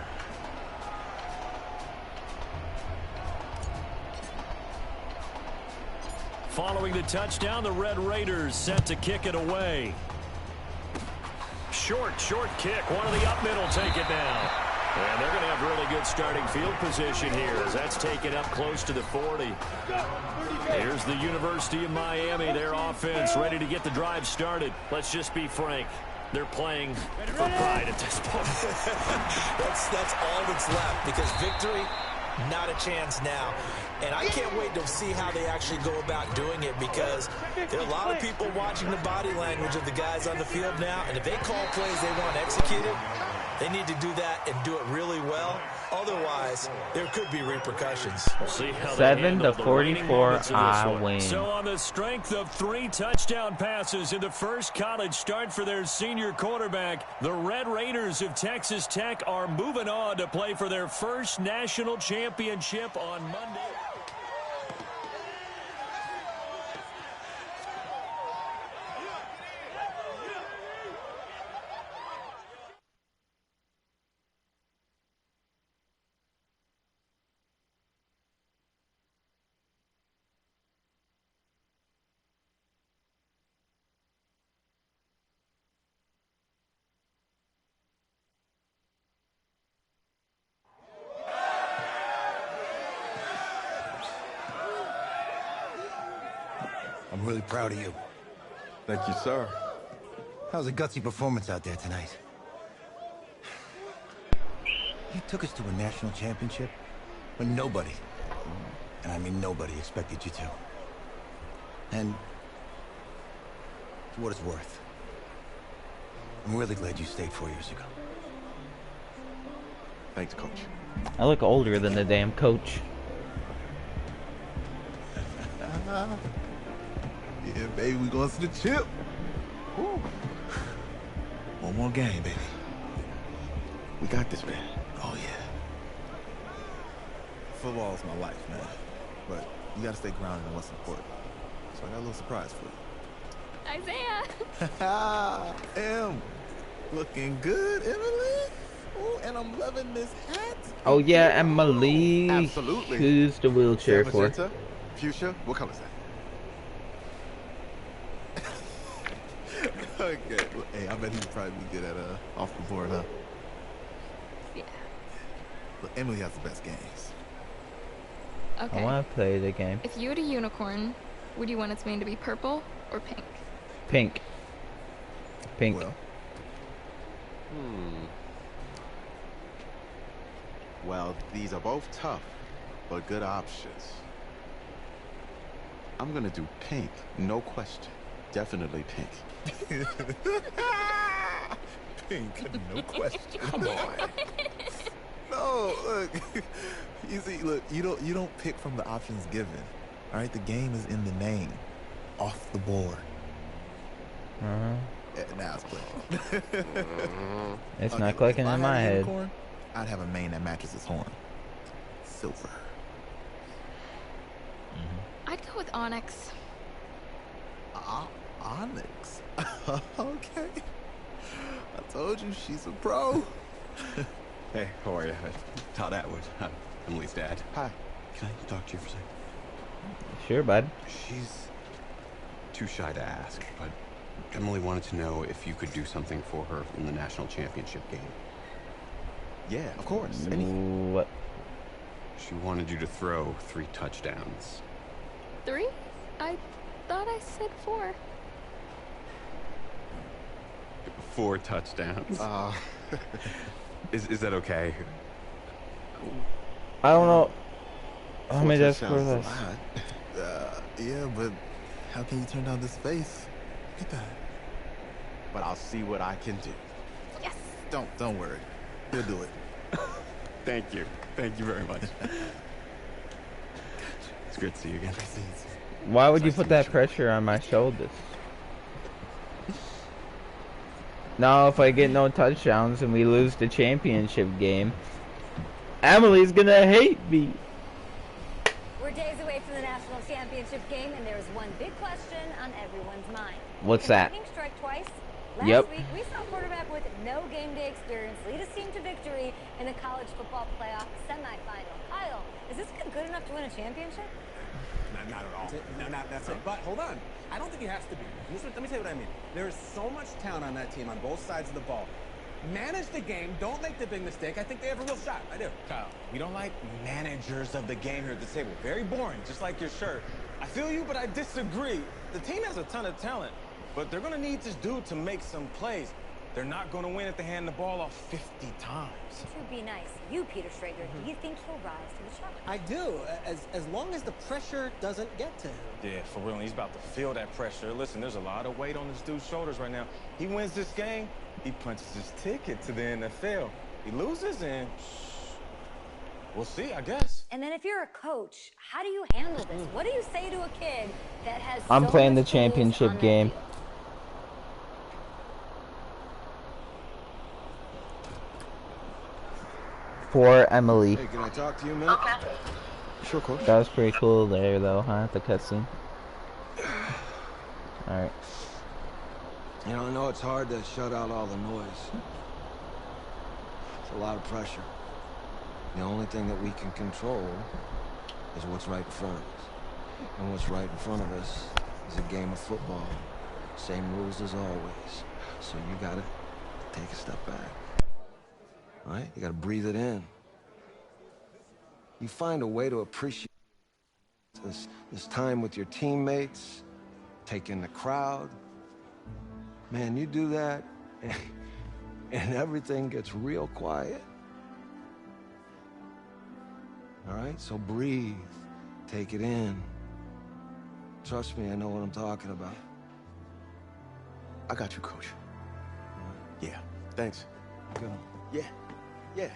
Following the touchdown, the Red Raiders set to kick it away. Short kick. One of the up middle take it down. And they're going to have really good starting field position here as that's taken up close to the 40. Here's the University of Miami, their offense ready to get the drive started. Let's just be frank. They're playing for pride at this point. that's all that's left because victory, not a chance now. And I can't wait to see how they actually go about doing it because there are a lot of people watching the body language of the guys on the field now. And if they call plays they want executed, they need to do that and do it really well. Otherwise, there could be repercussions. We'll see how 7-44, I win. So on the strength of 3 touchdown passes in the first college start for their senior quarterback, the Red Raiders of Texas Tech are moving on to play for their first national championship on Monday. I'm really proud of you. Thank you, sir. That was a gutsy performance out there tonight. You took us to a national championship when nobody, and I mean nobody, expected you to. And for what it's worth, I'm really glad you stayed 4 years ago. Thanks, Coach. I look older than the damn coach. Yeah, baby, we going to the chip. Woo. One more game, baby. We got this, man. Oh, yeah. Football is my life, man. But you got to stay grounded in what's important. So I got a little surprise for you. Isaiah! Em, looking good, Emily. Ooh, and I'm loving this hat. Oh yeah, Emily. Absolutely. Who's the wheelchair for? Magenta? Fuchsia? What color is that? Okay. Well, hey, I bet he'd probably be good at off the board, huh? Yeah. Look, Emily has the best games. Okay. I want to play the game. If you had a unicorn, would you want its mane to be purple or pink? Pink. Pink. Well, Well, these are both tough, but good options. I'm gonna do pink, no question. Definitely pink. pink, no question. Come on. No, look. You see, look, you don't pick from the options given. All right, the game is in the name, off the board. Uh-huh. Yeah, now it's clicking. It's Okay, not clicking if I in had my a head. unicorn, I'd have a mane that matches his horn. Silver. I'd go with onyx. Onyx. Okay. I told you she's a pro. Hey, how are you? Todd Atwood. I'm Emily's dad. Hi. Can I talk to you for a second? Sure, bud. She's too shy to ask, but Emily wanted to know if you could do something for her in the national championship game. Yeah, of course. Anything. What? She wanted you to throw 3 touchdowns. 3? I thought I said 4. 4 touchdowns. Is that okay? I don't know. How many does touchdowns for is this? a lot. Yeah, but how can you turn down this face? Look at that. But I'll see what I can do. Yes. Don't worry. He'll do it. Thank you. Thank you very much. It's great to see you again. Why would you put that pressure on my shoulders? Now, if I get no touchdowns and we lose the championship game, Emily's gonna hate me. We're days away from the national championship game, and there is one big question on everyone's mind. What's that? Can lightning strike twice? Yep. Last week, we saw a quarterback with no game day experience lead his team to victory in the college football playoff semifinal. Kyle, is this kid good enough to win a championship? Not at all. No, not that's it. But hold on. I don't think he has to be. Let me tell you what I mean. There is so much talent on that team on both sides of the ball. Manage the game. Don't make the big mistake. I think they have a real shot. I do. Kyle, we don't like managers of the game here at the table. Very boring, just like your shirt. I feel you, but I disagree. The team has a ton of talent, but they're going to need this dude to make some plays. They're not going to win if they hand the ball off 50 times. To be nice, you, Peter Schrager, do you think he'll rise to the challenge? I do, as long as the pressure doesn't get to him. Yeah, for real. And he's about to feel that pressure. Listen, there's a lot of weight on this dude's shoulders right now. He wins this game, he punches his ticket to the NFL. He loses, and we'll see, I guess. And then if you're a coach, how do you handle this? What do you say to a kid that has I'm so playing the much to lose championship on that game. field? For Emily. Hey, can I talk to you a minute? Sure, coach. That was pretty cool there, though, huh? The cutscene. Alright. You know, I know it's hard to shut out all the noise. It's a lot of pressure. The only thing that we can control is what's right in front of us. And what's right in front of us is a game of football. Same rules as always. So you gotta take a step back. All right? You gotta breathe it in. You find a way to appreciate this time with your teammates, take in the crowd. Man, you do that, and everything gets real quiet. All right? So breathe. Take it in. Trust me, I know what I'm talking about. I got you, Coach. Yeah, thanks. Good. Yeah, yeah.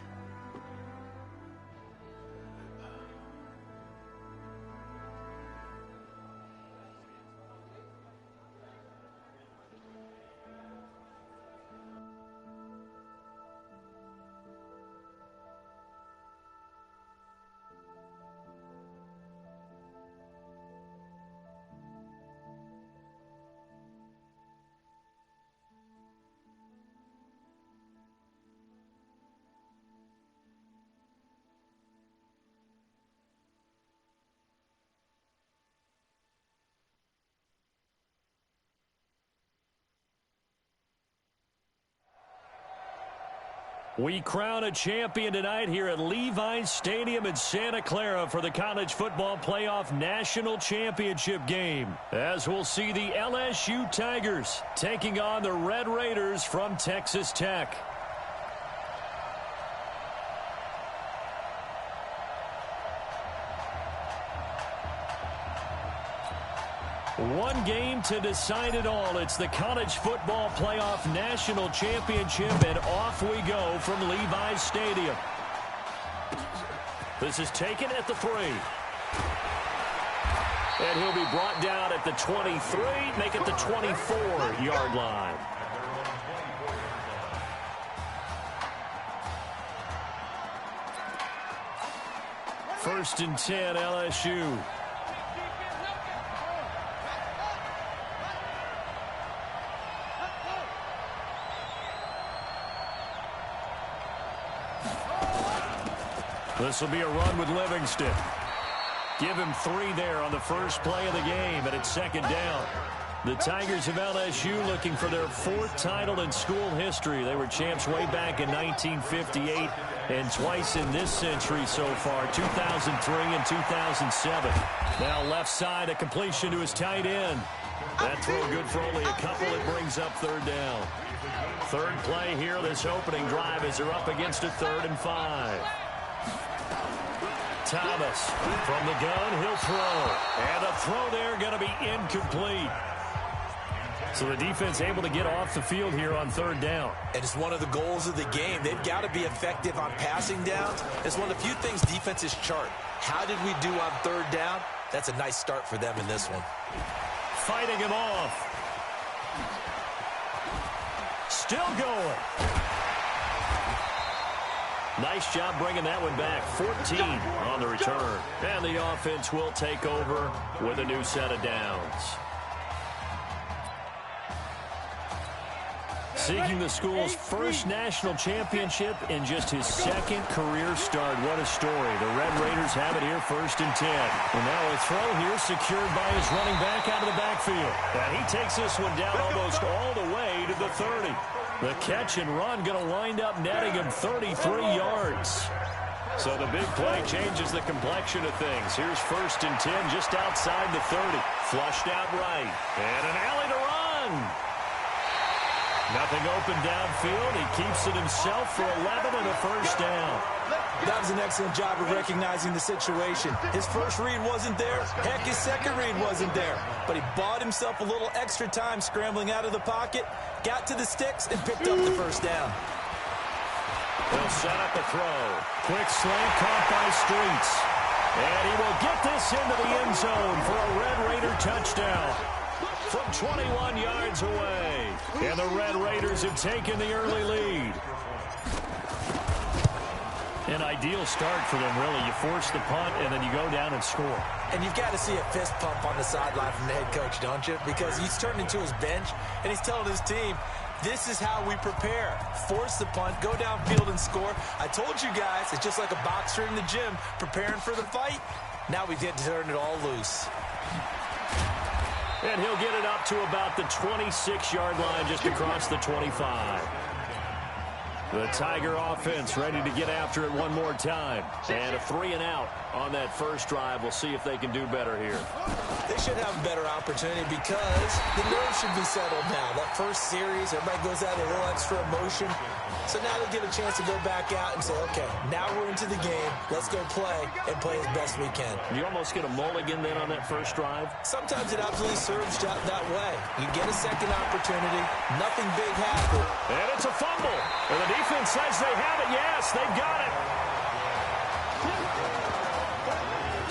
We crown a champion tonight here at Levi's Stadium in Santa Clara for the College Football Playoff National Championship game, as we'll see the LSU Tigers taking on the Red Raiders from Texas Tech. One game to decide it all. It's the College Football Playoff National Championship, and off we go from Levi's Stadium. This is taken at the 3. And he'll be brought down at the 23, make it the 24-yard line. First and 10, LSU. This will be a run with Livingston. Give him 3 there on the first play of the game, and it's second down. The Tigers of LSU looking for their 4th title in school history. They were champs way back in 1958 and twice in this century so far, 2003 and 2007. Now left side, a completion to his tight end. That throw good for only a couple. It brings up 3rd down. 3rd play here this opening drive as they're up against a 3rd and 5. Thomas from the gun, he'll throw. And a throw there going to be incomplete. So the defense able to get off the field here on 3rd down. And it's one of the goals of the game. They've got to be effective on passing downs. It's one of the few things defenses chart. How did we do on 3rd down? That's a nice start for them in this one. Fighting him off. Still going. Nice job bringing that one back. 14 on the return. And the offense will take over with a new set of downs. Seeking the school's first national championship in just his 2nd career start. What a story. The Red Raiders have it here, 1st and 10. And now a throw here secured by his running back out of the backfield. And he takes this one down almost all the way to the 30. The catch and run going to wind up netting him 33 yards. So the big play changes the complexion of things. Here's 1st and 10 just outside the 30. Flushed out right. And an alley to run. Nothing open downfield. He keeps it himself for 11 and a 1st down. That was an excellent job of recognizing the situation. His first read wasn't there. Heck, his second read wasn't there. But he bought himself a little extra time scrambling out of the pocket, got to the sticks, and picked up the 1st down. He'll set up a throw. Quick slant caught by Streets. And he will get this into the end zone for a Red Raider touchdown from 21 yards away. And the Red Raiders have taken the early lead. An ideal start for them, really. You force the punt, and then you go down and score. And you've got to see a fist pump on the sideline from the head coach, don't you? Because he's turned into his bench, and he's telling his team, this is how we prepare. Force the punt, go downfield and score. I told you guys, it's just like a boxer in the gym preparing for the fight. Now we get to turn it all loose. And he'll get it up to about the 26-yard line just across the 25. The Tiger offense ready to get after it one more time. And a 3 and out on that first drive. We'll see if they can do better here. They should have a better opportunity because the nerves should be settled now. That first series, everybody goes out a little extra emotion. So now they get a chance to go back out and say, okay, now we're into the game. Let's go play and play as best we can. You almost get a mulligan then on that first drive? Sometimes it absolutely serves that way. You get a second opportunity. Nothing big happened. And it's a fumble. And the defense says they have it. Yes, they've got it.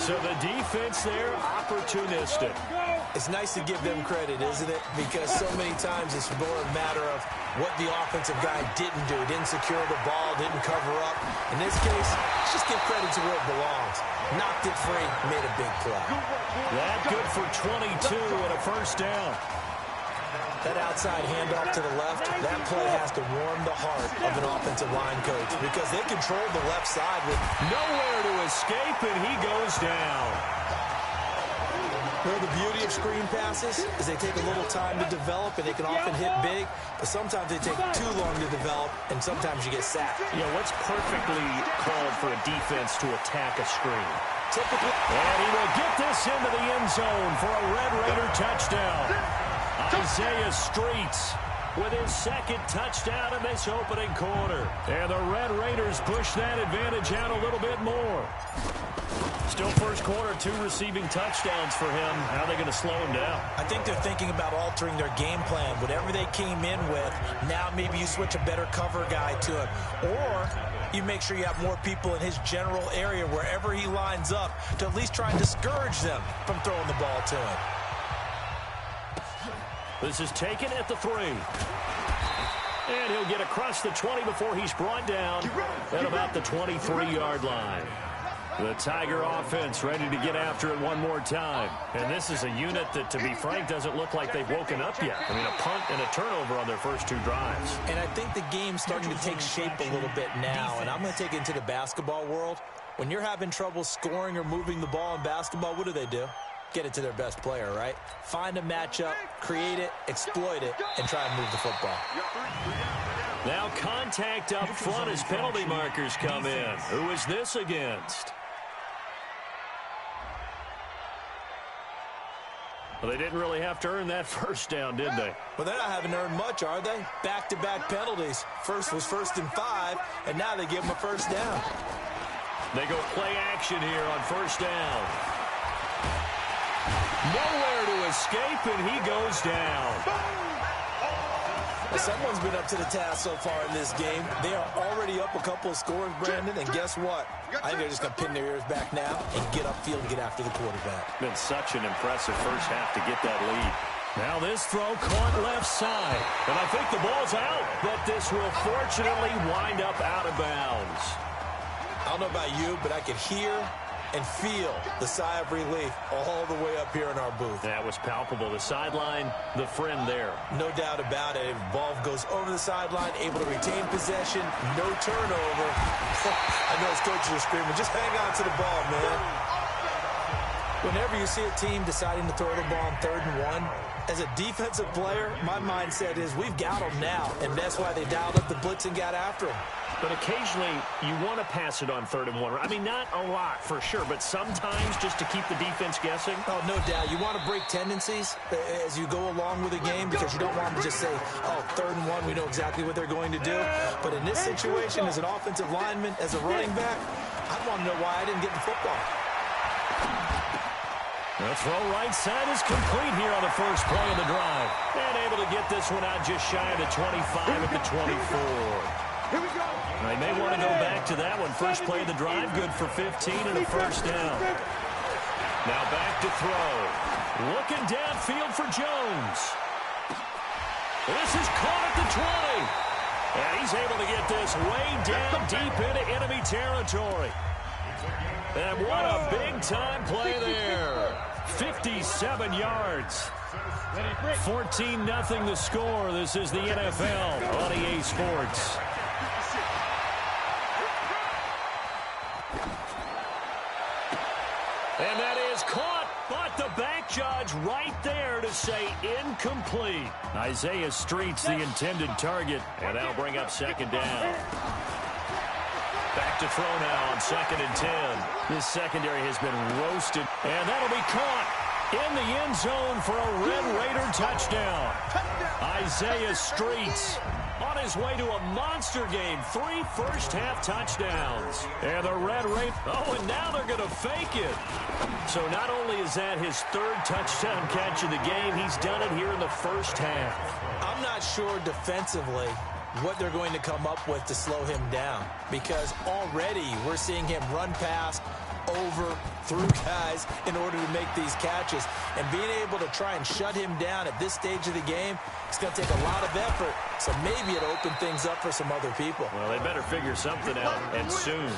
So the defense there, opportunistic. It's nice to give them credit, isn't it? Because so many times it's more a matter of what the offensive guy didn't do. Didn't secure the ball, didn't cover up. In this case, let's just give credit to where it belongs. Knocked it free, made a big play. That good for 22 and a first down. That outside handoff to the left, that play has to warm the heart of an offensive line coach because they control the left side with nowhere to escape, and he goes down. Well, the beauty of screen passes is they take a little time to develop, and they can often hit big, but sometimes they take too long to develop, and sometimes you get sacked. Yeah, what's perfectly called for a defense to attack a screen? Typically. And he will get this into the end zone for a Red Raider touchdown. Isaiah Streets with his second touchdown in this opening quarter. And the Red Raiders push that advantage out a little bit more. Still first quarter, 2 receiving touchdowns for him. How are they going to slow him down? I think they're thinking about altering their game plan. Whatever they came in with, now maybe you switch a better cover guy to him. Or you make sure you have more people in his general area wherever he lines up to at least try and discourage them from throwing the ball to him. This is taken at the 3. And he'll get across the 20 before he's brought down at about the 23-yard line. The Tiger offense ready to get after it one more time. And this is a unit that, to be frank, doesn't look like they've woken up yet. I mean, a punt and a turnover on their first 2 drives. And I think the game's starting to take shape a little bit now. And I'm going to take it into the basketball world. When you're having trouble scoring or moving the ball in basketball, what do? Get it to their best player, right? Find a matchup, create it, exploit it, and try and move the football. Now contact up front as penalty markers come in. Who is this against? Well, they didn't really have to earn that first down, did they? Well, they're not having earned much, are they? Back-to-back penalties. First was 1st and 5, and now they give them a first down. They go play action here on first down. Nowhere to escape, and he goes down. Well, someone's been up to the task so far in this game. They are already up a couple of scores, Brandon, and guess what? I think they're just going to pin their ears back now and get upfield and get after the quarterback. Been such an impressive first half to get that lead. Now this throw caught left side, and I think the ball's out, but this will fortunately wind up out of bounds. I don't know about you, but I could hear and feel the sigh of relief all the way up here in our booth. That was palpable. The sideline, the friend there. No doubt about it. Ball goes over the sideline, able to retain possession, no turnover. I know his coaches are screaming, just hang on to the ball, man. Whenever you see a team deciding to throw the ball on 3rd and 1, as a defensive player, my mindset is we've got them now, and that's why they dialed up the blitz and got after them. But occasionally, you want to pass it on 3rd and 1. I mean, not a lot for sure, but sometimes just to keep the defense guessing. Oh, no doubt. You want to break tendencies as you go along with the game because you don't want them to just say, oh, 3rd and 1, we know exactly what they're going to do. But in this situation, as an offensive lineman, as a running back, I want to know why I didn't get the football. The throw right side is complete here on the first play of the drive. And able to get this one out just shy of the 25 at the 24. Here we go. They may want to go back to that one. First play of the drive, good for 15 and a first down. Now back to throw. Looking downfield for Jones. This is caught at the 20. And he's able to get this way down deep into enemy territory. And what a big-time play there. 57 yards. 14-0 the score. This is the NFL on EA Sports. And that is caught, but the back judge right there to say incomplete. Isaiah Streets, the intended target, and that'll bring up 2nd down. Back to throw now on 2nd and 10. This secondary has been roasted, and that'll be caught in the end zone for a Red Raider touchdown. Isaiah Streets on his way to a monster game. 3 first-half touchdowns. And the Red Raiders. Oh, and now they're going to fake it. So not only is that his 3rd touchdown catch of the game, he's done it here in the first half. I'm not sure defensively what they're going to come up with to slow him down, because already we're seeing him run past, over, through guys in order to make these catches. And being able to try and shut him down at this stage of the game, it's going to take a lot of effort. So maybe it'll open things up for some other people. Well, they better figure something out, and soon.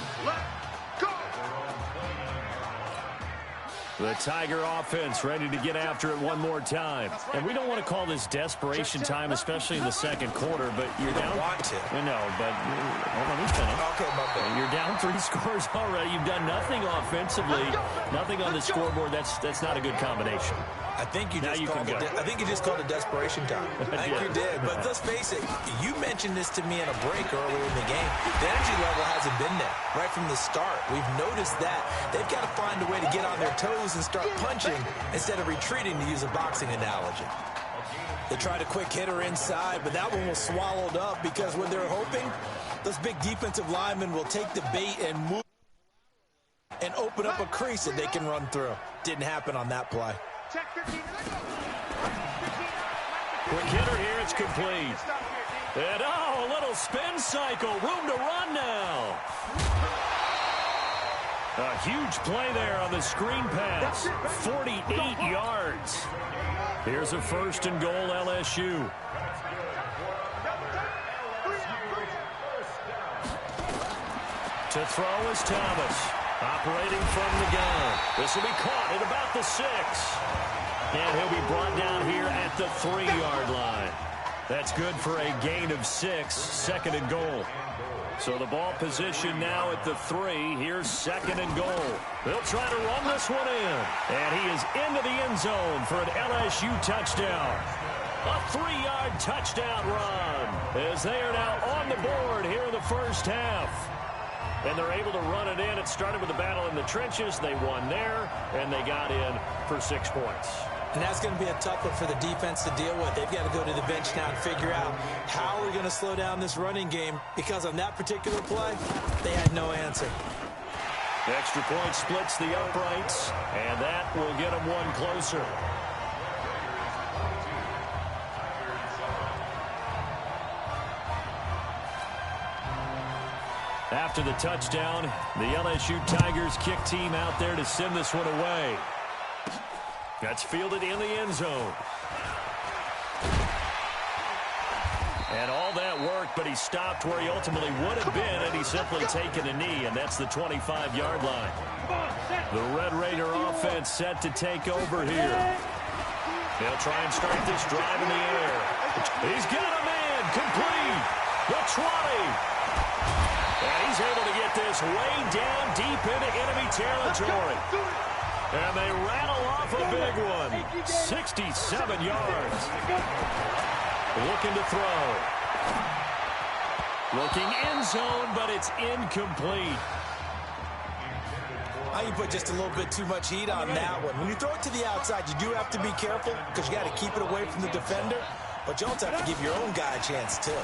The Tiger offense ready to get after it one more time. And we don't want to call this desperation time, especially in the second quarter, but you're down. Want to. No, but let me finish. Okay, my bad. You're down 3 scores already. You've done nothing offensively, nothing on the scoreboard. That's not a good combination. I think you just called it desperation time. I think you did. But let's face it, you mentioned this to me in a break earlier in the game. The energy level hasn't been there right from the start. We've noticed that. They've got to find a way to get on their toes and start punching instead of retreating, to use a boxing analogy. They tried a quick hitter inside, but that one was swallowed up because when they're hoping, those big defensive linemen will take the bait and move and open up a crease that they can run through. Didn't happen on that play. Quick hitter here, it's complete. And a little spin cycle, room to run now. A huge play there on the screen pass, 48 yards. Here's a 1st and goal, LSU. To throw is Thomas, operating from the gun. This will be caught at about the 6. And he'll be brought down here at the 3-yard line. That's good for a gain of 6, 2nd and goal. So the ball position now at the 3. Here's 2nd and goal. They'll try to run this one in. And he is into the end zone for an LSU touchdown. A 3-yard touchdown run as they are now on the board here in the first half. And they're able to run it in. It started with a battle in the trenches. They won there, and they got in for 6 points. And that's going to be a tough one for the defense to deal with. They've got to go to the bench now and figure out how we're going to slow down this running game, because on that particular play, they had no answer. The extra point splits the uprights, and that will get them one closer. After the touchdown, the LSU Tigers kick team out there to send this one away. That's fielded in the end zone. And all that work, but he stopped where he ultimately would have been, and he's simply taken a knee, and that's the 25-yard line. The Red Raider offense set to take over here. They'll try and start this drive in the air. He's got a man, complete. The 20. And he's able to get this way down deep into enemy territory. And they rattle off a big one. 67 yards. Looking to throw. Looking end zone, but it's incomplete. I can put just a little bit too much heat on that one. When you throw it to the outside, you do have to be careful because you got to keep it away from the defender. But you also have to give your own guy a chance, too.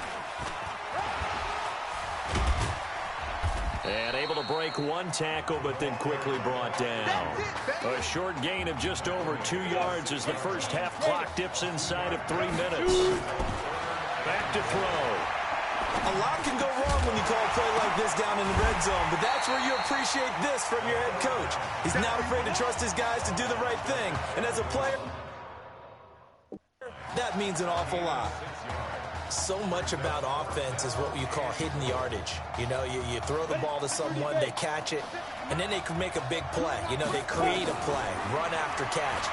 And able to break one tackle, but then quickly brought down. A short gain of just over 2 yards as the first half clock dips inside of 3 minutes. Back to throw. A lot can go wrong when you call a play like this down in the red zone, but that's where you appreciate this from your head coach. He's not afraid to trust his guys to do the right thing. And as a player, that means an awful lot. So much about offense is what you call hidden yardage. You know, you throw the ball to someone, they catch it, and then they can make a big play. You know, they create a play, run after catch.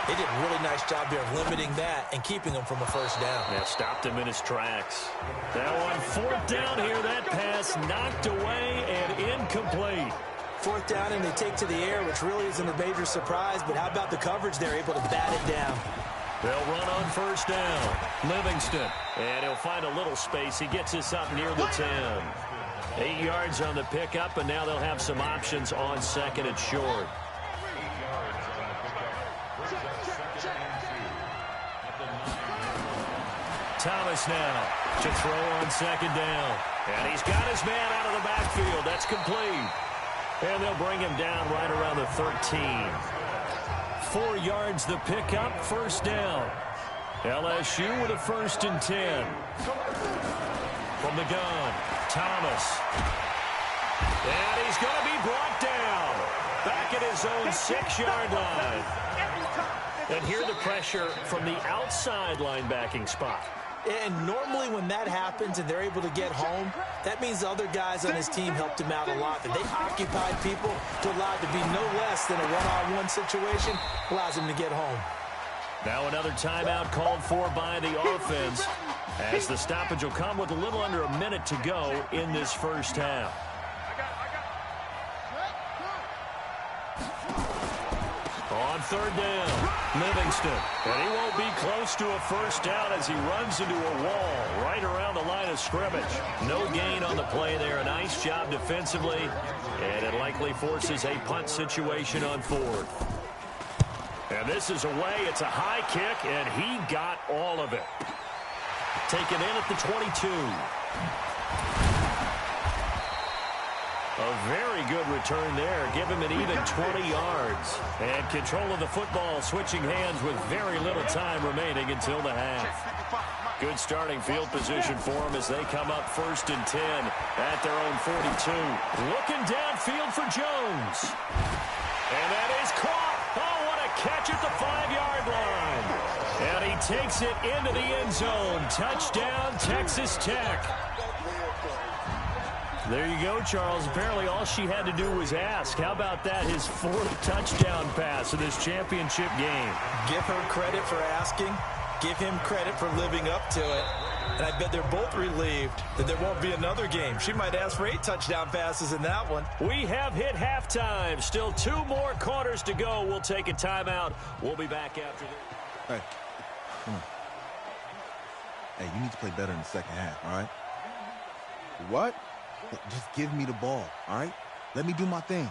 They did a really nice job there of limiting that and keeping him from a first down. Yeah, stopped him in his tracks. That one, 4th down here. That pass knocked away and incomplete. 4th down, and they take to the air, which really isn't a major surprise, but how about the coverage there, able to bat it down? They'll run on first down. Livingston. And he'll find a little space. He gets us up near the 10. 8 yards on the pickup, and now they'll have some options on 2nd and short. Thomas now to throw on second down. And he's got his man out of the backfield. That's complete. And they'll bring him down right around the 13. 4 yards the pickup, first down. LSU with a 1st and 10. From the gun, Thomas. And he's going to be brought down. Back at his own 6-yard line. And here the pressure from the outside linebacking spot. And normally when that happens and they're able to get home, that means the other guys on his team helped him out a lot. That they occupied people to allow it to be no less than a one-on-one situation, allows him to get home. Now another timeout called for by the offense, as the stoppage will come with a little under a minute to go in this first half. On third down, Livingston. And he won't be close to a first down as he runs into a wall right around the line of scrimmage. No gain on the play there. A nice job defensively. And it likely forces a punt situation on 4th. And this is away. It's a high kick, and he got all of it. Taken in at the 22. A very good return there. Give him an even 20 yards. And control of the football, switching hands with very little time remaining until the half. Good starting field position for them as they come up 1st and 10 at their own 42. Looking downfield for Jones. And that is caught. Oh, what a catch at the 5-yard line. And he takes it into the end zone. Touchdown, Texas Tech. There you go, Charles. Apparently all she had to do was ask. How about that? His 4th touchdown pass in this championship game. Give her credit for asking. Give him credit for living up to it. And I bet they're both relieved that there won't be another game. She might ask for 8 touchdown passes in that one. We have hit halftime. Still 2 more quarters to go. We'll take a timeout. We'll be back after this. Hey, come on. Hey, you need to play better in the second half, all right? What? Look, just give me the ball, all right? Let me do my thing.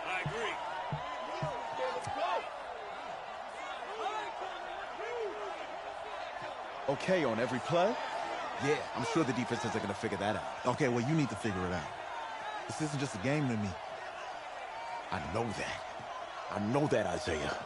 I agree. Okay on every play? Yeah, I'm sure the defense isn't going to figure that out. Okay, well, you need to figure it out. This isn't just a game to me. I know that. I know that, Isaiah.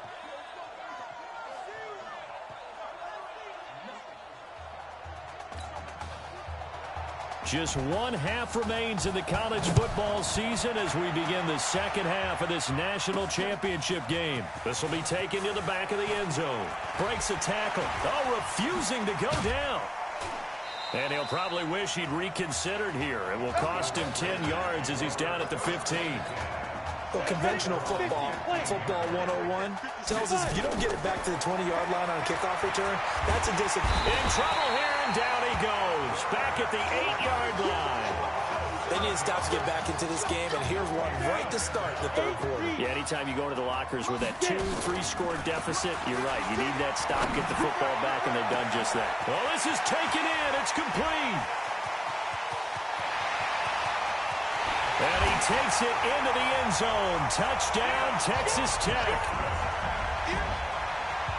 Just 1 half remains in the college football season as we begin the second half of this national championship game. This will be taken to the back of the end zone. Breaks a tackle. Oh, refusing to go down. And he'll probably wish he'd reconsidered here. It will cost him 10 yards as he's down at the 15. Well, conventional football 101, tells us if you don't get it back to the 20-yard line on a kickoff return, that's a disappointment. In trouble here, and down he goes. Back at the 8-yard line. They need to stop to get back into this game, and here's one right to start the 3rd quarter. Yeah, anytime you go into the lockers with that 2-3-score deficit, you're right. You need that stop, get the football back, and they've done just that. Well, this is taken in. It's complete. And he takes it into the end zone. Touchdown, Texas Tech.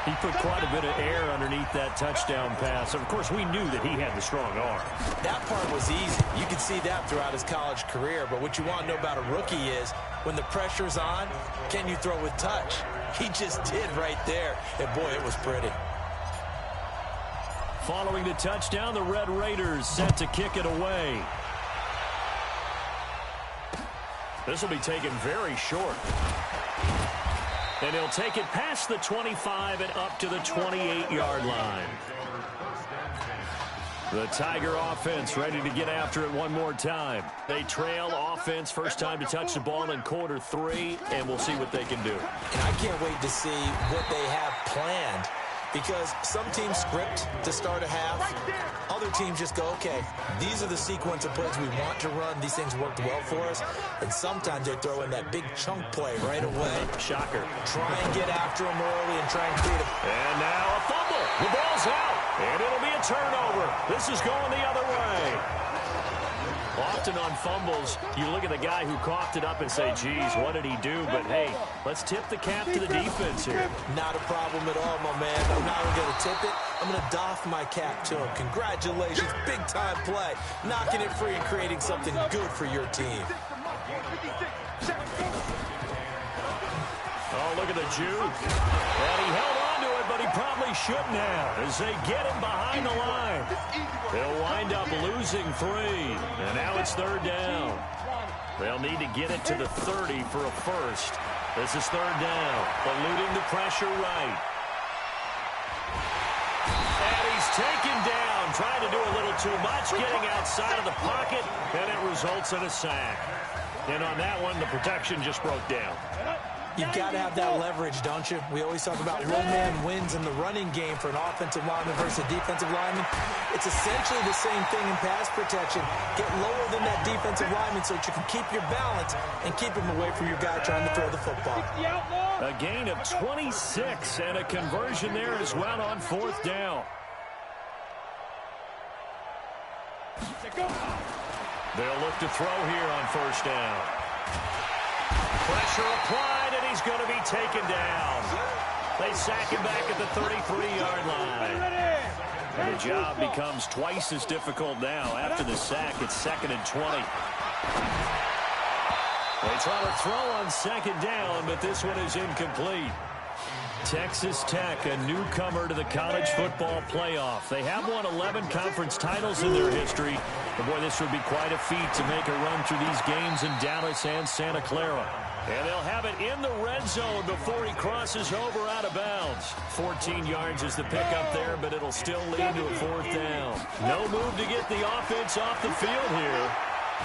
He put quite a bit of air underneath that touchdown pass. Of course, we knew that he had the strong arm. That part was easy. You could see that throughout his college career. But what you want to know about a rookie is when the pressure's on, can you throw with touch? He just did right there. And, boy, it was pretty. Following the touchdown, the Red Raiders set to kick it away. This will be taken very short. And he'll take it past the 25 and up to the 28-yard line. The Tiger offense ready to get after it one more time. They trail offense, first time to touch the ball in quarter 3, and we'll see what they can do. And I can't wait to see what they have planned, because some teams script to start a half. Other teams just go, okay, these are the sequence of plays we want to run. These things worked well for us. And sometimes they throw in that big chunk play right away. Shocker. Try and get after them early and try and create a... And now a fumble. The ball's out. And it'll be a turnover. This is going the other way. Often on fumbles, you look at the guy who coughed it up and say, geez, what did he do? But, hey, let's tip the cap to the defense here. Not a problem at all, my man. I'm not even going to tip it. I'm going to doff my cap to him. Congratulations. Big-time play. Knocking it free and creating something good for your team. Oh, look at the juke. And he held on to it, but he probably shouldn't have as they get him behind the line. They'll wind up losing 3, and now it's 3rd down. They'll need to get it to the 30 for a first. This is 3rd down, eluding the pressure right. And he's taken down, trying to do a little too much, getting outside of the pocket, and it results in a sack. And on that one, the protection just broke down. You've got to have that leverage, don't you? We always talk about one man wins in the running game for an offensive lineman versus a defensive lineman. It's essentially the same thing in pass protection. Get lower than that defensive lineman so that you can keep your balance and keep him away from your guy trying to throw the football. A gain of 26 and a conversion there as well on 4th down. They'll look to throw here on 1st down. Pressure applied, and he's going to be taken down. They sack him back at the 33-yard line. And the job becomes twice as difficult now. After the sack, it's 2nd and 20. They try to throw on 2nd down, but this one is incomplete. Texas Tech, a newcomer to the college football playoff. They have won 11 conference titles in their history. But boy, this would be quite a feat to make a run through these games in Dallas and Santa Clara. And they'll have it in the red zone before he crosses over out of bounds. 14 yards is the pickup there, but it'll still lead to a 4th down. No move to get the offense off the field here.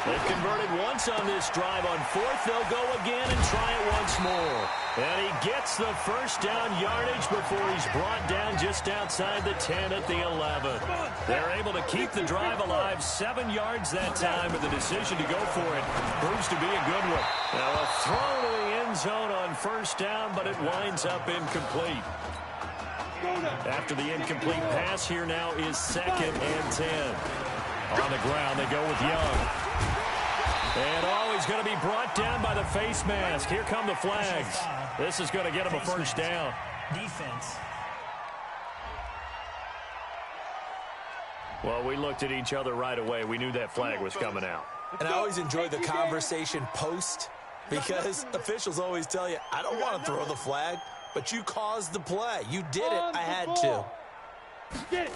They've converted once on this drive. On 4th, they'll go again and try it once more. And he gets the 1st down yardage before he's brought down just outside the 10 at the 11. They're able to keep the drive alive, 7 yards that time, but the decision to go for it proves to be a good one. Now a throw to the end zone on 1st down, but it winds up incomplete. After the incomplete pass, here now is 2nd and 10. On the ground, they go with Young. And he's going to be brought down by the face mask. Here come the flags. This is going to get him a 1st down. Defense. Well, we looked at each other right away. We knew that flag was coming out. And I always enjoy the conversation post because officials always tell you, I don't want to throw the flag, but you caused the play. You did it. I had to. Get it.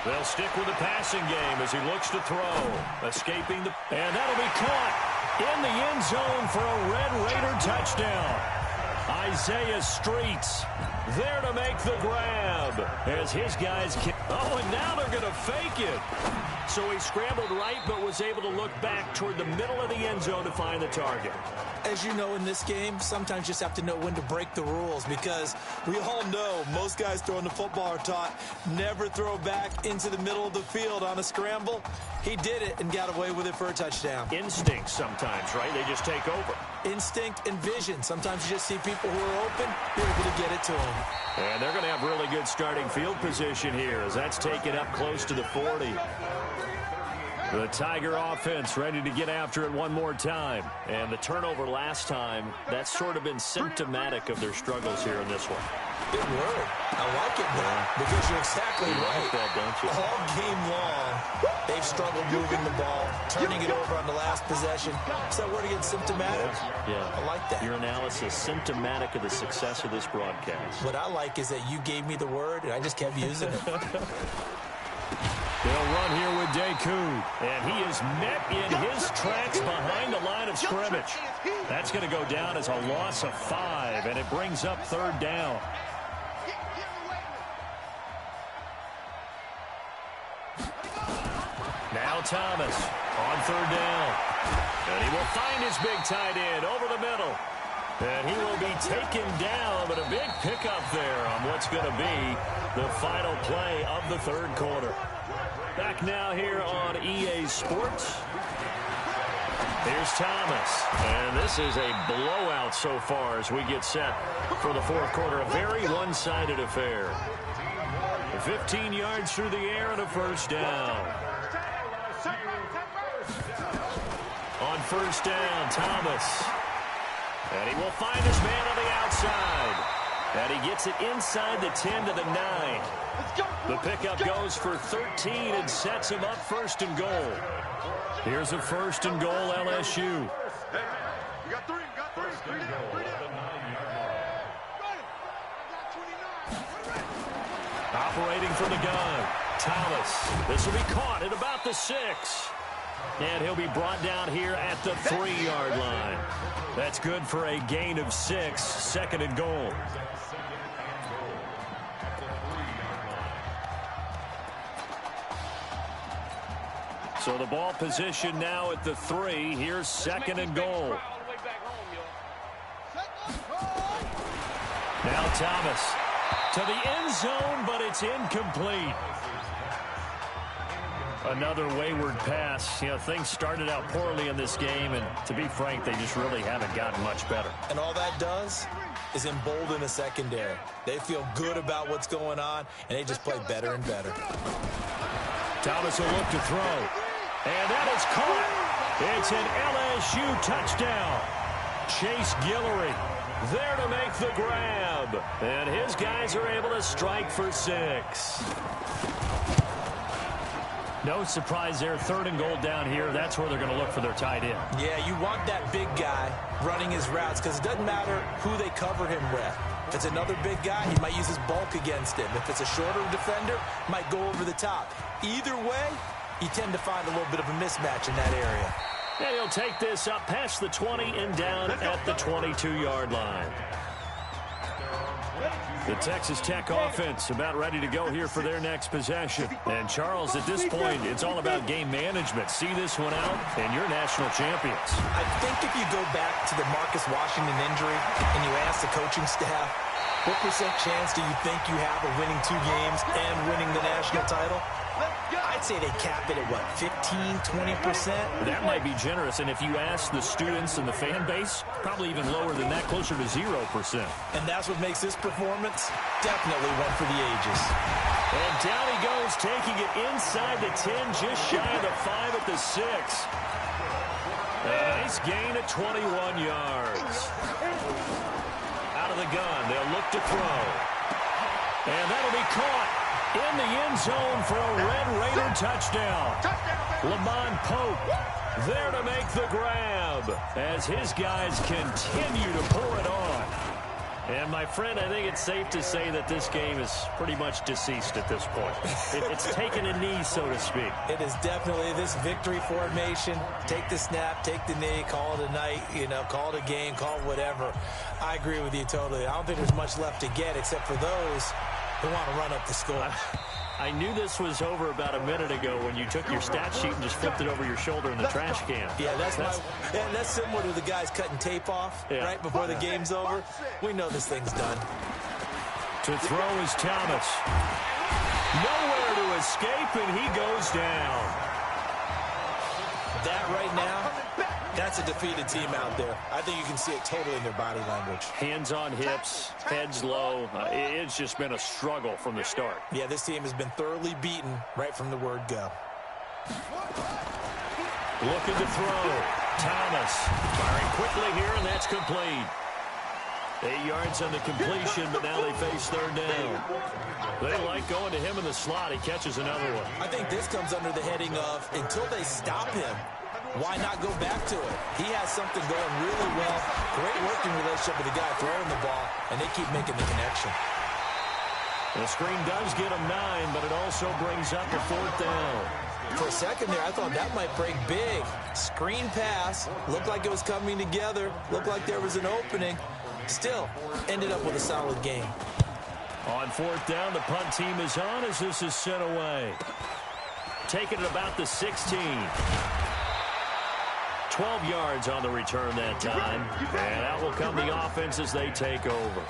They'll stick with the passing game as he looks to throw. Escaping the... And that'll be caught in the end zone for a Red Raider touchdown. Isaiah Streets there to make the grab as his guys... Oh, and now they're going to fake it. So he scrambled right but was able to look back toward the middle of the end zone to find the target. As you know, in this game, sometimes you just have to know when to break the rules because we all know most guys throwing the football are taught never throw back into the middle of the field on a scramble. He did it and got away with it for a touchdown. Instinct sometimes, right? They just take over. Instinct and vision. Sometimes you just see people who are open, you're able to get it to them. And they're going to have really good starting field position here as that's taken up close to the 40. The Tiger offense ready to get after it one more time. And the turnover last time, that's sort of been symptomatic of their struggles here in this one. Good word. I like it now because you're exactly right. Like that, don't you? All game long, they've struggled moving the ball, turning it over on the last possession. So we're again symptomatic. Yeah. I like that. Your analysis symptomatic of the success of this broadcast. What I like is that you gave me the word and I just kept using it. They'll run here with Deku, and he is met in his tracks behind the line of scrimmage. That's going to go down as a loss of 5, and it brings up 3rd down. Now Thomas on 3rd down. And he will find his big tight end over the middle. And he will be taken down, but a big pickup there on what's going to be the final play of the 3rd quarter. Back now here on EA Sports. Here's Thomas. And this is a blowout so far as we get set for the 4th quarter. A very one-sided affair. 15 yards through the air and a 1st down. On first down, Thomas. And he will find his man on the outside. And he gets it inside the 10 to the 9. The pickup goes for 13 and sets him up first and goal. Here's a first and goal, LSU. Operating from the gun, Thomas. This will be caught at about the 6. And he'll be brought down here at the 3-yard line. That's good for a gain of 6, second and goal. So the ball position now at the 3. Here's second and goal. Now Thomas to the end zone, but it's incomplete. Another wayward pass. You know, things started out poorly in this game, and to be frank, they just really haven't gotten much better. And all that does is embolden the secondary. They feel good about what's going on, and they just play better and better. Thomas will look to throw. And that is caught. It's an LSU touchdown. Chase Guillory there to make the grab. And his guys are able to strike for 6. No surprise there. Third and goal down here. That's where they're going to look for their tight end. Yeah, you want that big guy running his routes because it doesn't matter who they cover him with. If it's another big guy, he might use his bulk against him. If it's a shorter defender, might go over the top. Either way, you tend to find a little bit of a mismatch in that area. And he'll take this up past the 20 and down at the 22-yard line. The Texas Tech offense about ready to go here for their next possession. And, Charles, at this point, it's all about game management. See this one out, and you're national champions. I think if you go back to the Marcus Washington injury and you ask the coaching staff, what % chance do you think you have of winning 2 games and winning the national title? I'd say they cap it at, what, 15, 20%? That might be generous, and if you ask the students and the fan base, probably even lower than that, closer to 0%. And that's what makes this performance definitely one for the ages. And down he goes, taking it inside the 10, just shy of the 5 at the 6. A nice gain at 21 yards. Out of the gun, they'll look to throw. And that'll be caught in the end zone for a Red Raider touchdown. Lamont Pope there to make the grab as his guys continue to pour it on. And, my friend, I think it's safe to say that this game is pretty much deceased at this point. It's taken a knee, so to speak. It is definitely this victory formation. Take the snap, take the knee, call it a night, call it a game, call it whatever. I agree with you totally. I don't think there's much left to get except for those who want to run up the score. I knew this was over about a minute ago when you took your stat sheet and just flipped it over your shoulder in the trash can. Yeah, that's similar to the guys cutting tape off right before the game's over. We know this thing's done. To throw is Thomas. Nowhere to escape, and he goes down. That right now, that's a defeated team out there. I think you can see it totally in their body language. Hands on hips, heads low. It's just been a struggle from the start. Yeah, this team has been thoroughly beaten right from the word go. Looking to throw. Thomas firing quickly here, and that's complete. 8 yards on the completion, but now they face third down. They like going to him in the slot. He catches another one. I think this comes under the heading of until they stop him, why not go back to it? He has something going really well. Great working relationship with the guy throwing the ball, and they keep making the connection. The screen does get him 9, but it also brings up a fourth down. For a second there, I thought that might break big. Screen pass. Looked like it was coming together. Looked like there was an opening. Still, ended up with a solid game. On fourth down, the punt team is on as this is sent away. Taking it about the 16. 12 yards on the return that time. And out will come the offense as they take over.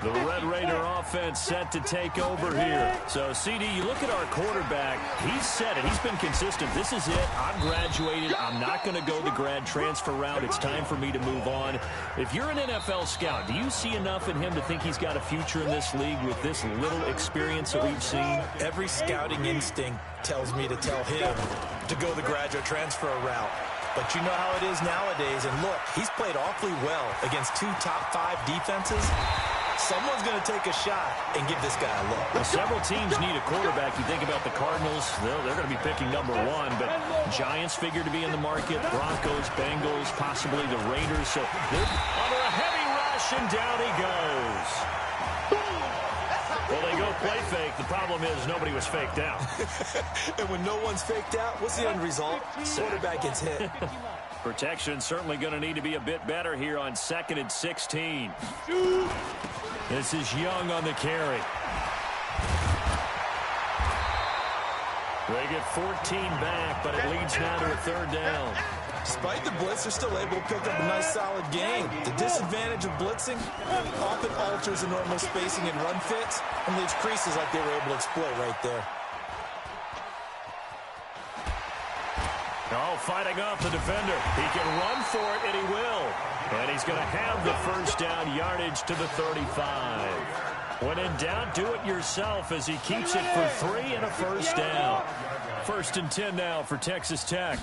The Red Raider offense set to take over here. So, CD, you look at our quarterback. He's said it. He's been consistent. This is it. I'm graduated. I'm not going to go the grad transfer route. It's time for me to move on. If you're an NFL scout, do you see enough in him to think he's got a future in this league with this little experience that we've seen? Every scouting instinct tells me to tell him to go the graduate transfer route. But you know how it is nowadays. And look, he's played awfully well against 2 top 5 defenses. Someone's going to take a shot and give this guy a look. Well, several teams need a quarterback. You think about the Cardinals, they're going to be picking number 1, but Giants figure to be in the market, Broncos, Bengals, possibly the Raiders. So they're under a heavy rush, and down he goes. Well, they go play fake. The problem is nobody was faked out. And when no one's faked out, what's the end result? Quarterback gets hit. Protection certainly going to need to be a bit better here on 2nd and 16. This is Young on the carry. They get 14 back, but it leads now to a 3rd down. Despite the blitz, they're still able to pick up a nice, solid game. The disadvantage of blitzing often alters the normal spacing and run fits and leaves creases like they were able to exploit right there. Oh, fighting off the defender. He can run for it, and he will. And he's going to have the 1st down yardage to the 35. When in doubt, do it yourself as he keeps it for 3 and a 1st down. 1st and 10 now for Texas Tech.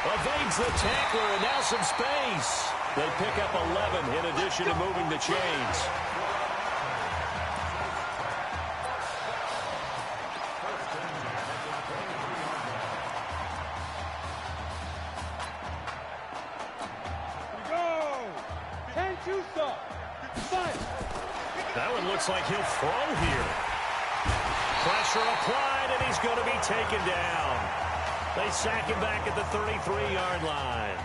Evades the tackler, and now some space. They pick up 11 in addition to moving the chains. That one looks like he'll throw here. Pressure applied, and he's going to be taken down. They sack him back at the 33-yard line.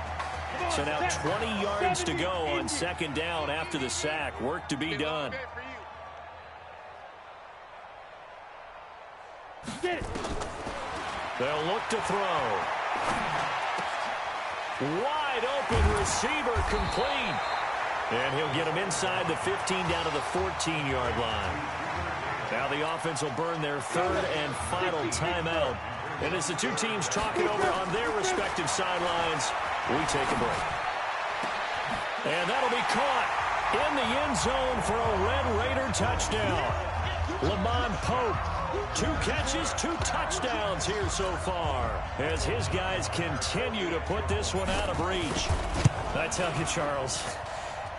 So now 20 yards to go on 2nd down after the sack. Work to be done. They'll look to throw. Wide open receiver, complete. And he'll get him inside the 15 down to the 14-yard line. Now the offense will burn their 3rd and final timeout. And as the two teams talk it over on their respective sidelines, we take a break. And that'll be caught in the end zone for a Red Raider touchdown. Lamont Pope, 2 catches, 2 touchdowns here so far, as his guys continue to put this one out of reach. I tell you, Charles,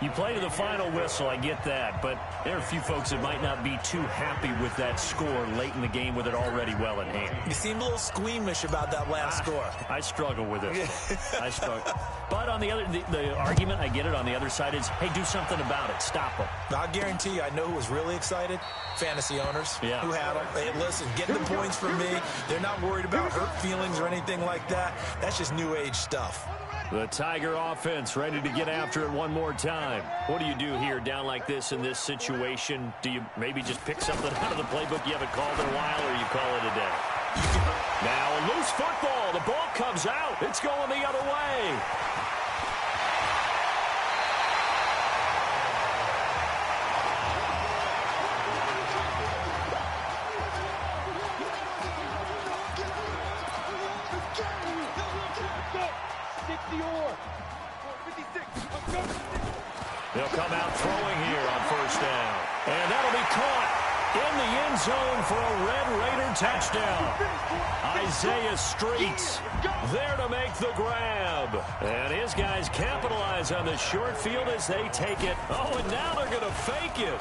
you play to the final whistle, I get that, but there are a few folks that might not be too happy with that score late in the game with it already well in hand. You seem a little squeamish about that last score. I struggle with it. I struggle. But on the other, the argument, I get it, on the other side is, hey, do something about it. Stop them. I'll guarantee you, I know who was really excited. Fantasy owners who had them. Hey, listen, getting the points from me. They're not worried about hurt feelings or anything like that. That's just new age stuff. The Tiger offense ready to get after it one more time. What do you do here down like this in this situation? Do you maybe just pick something out of the playbook you haven't called in a while, or you call it a day? Now a loose football. The ball comes out. It's going the other way. They'll come out throwing here on 1st down. And that'll be caught in the end zone for a Red Raider touchdown. Isaiah Streets there to make the grab. And his guys capitalize on the short field as they take it. Oh, and now they're going to fake it.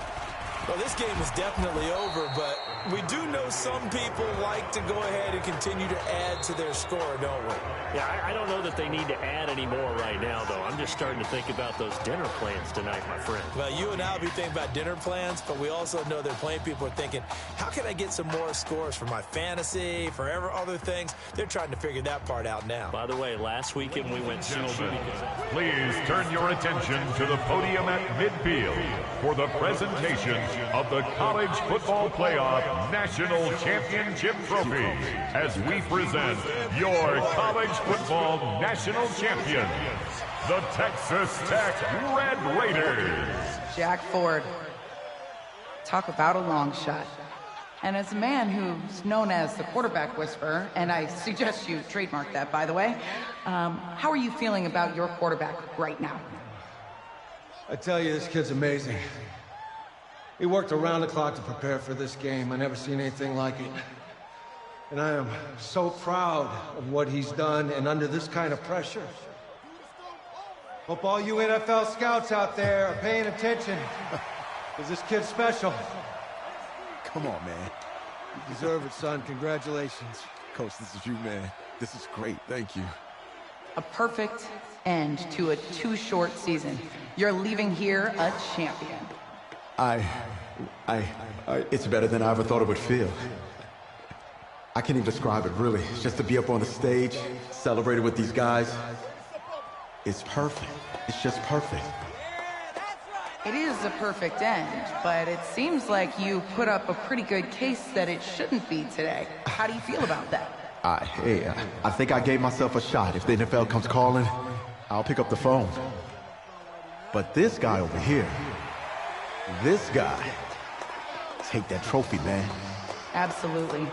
Well, this game is definitely over, but we do know some people like to go ahead and continue to add to their score, don't we? Yeah, I don't know that they need to add any more right now, though. I'm just starting to think about those dinner plans tonight, my friend. Well, you and I will be thinking about dinner plans, but we also know that plenty of people are thinking, how can I get some more scores for my fantasy, for other things? They're trying to figure that part out now. By the way, last weekend we went sushi. Please turn your attention to the podium at midfield for the presentation of the College Football Playoff National Championship Trophy as we present your College Football National Champions, the Texas Tech Red Raiders. Jack Ford. Talk about a long shot. And as a man who's known as the quarterback whisperer, and I suggest you trademark that, by the way, how are you feeling about your quarterback right now? I tell you, this kid's amazing. He worked around the clock to prepare for this game. I never seen anything like it. And I am so proud of what he's done, and under this kind of pressure. Hope all you NFL scouts out there are paying attention, because this kid's special. Come on, man. You deserve it, son. Congratulations. Coach, this is you, man. This is great. Thank you. A perfect end to a too short season. You're leaving here a champion. It's better than I ever thought it would feel. I can't even describe it, really. Just to be up on the stage, celebrating with these guys. It's perfect. It's just perfect. It is a perfect end, but it seems like you put up a pretty good case that it shouldn't be today. How do you feel about that? I think I gave myself a shot. If the NFL comes calling, I'll pick up the phone. But this guy over here, this guy, take that trophy, man. Absolutely.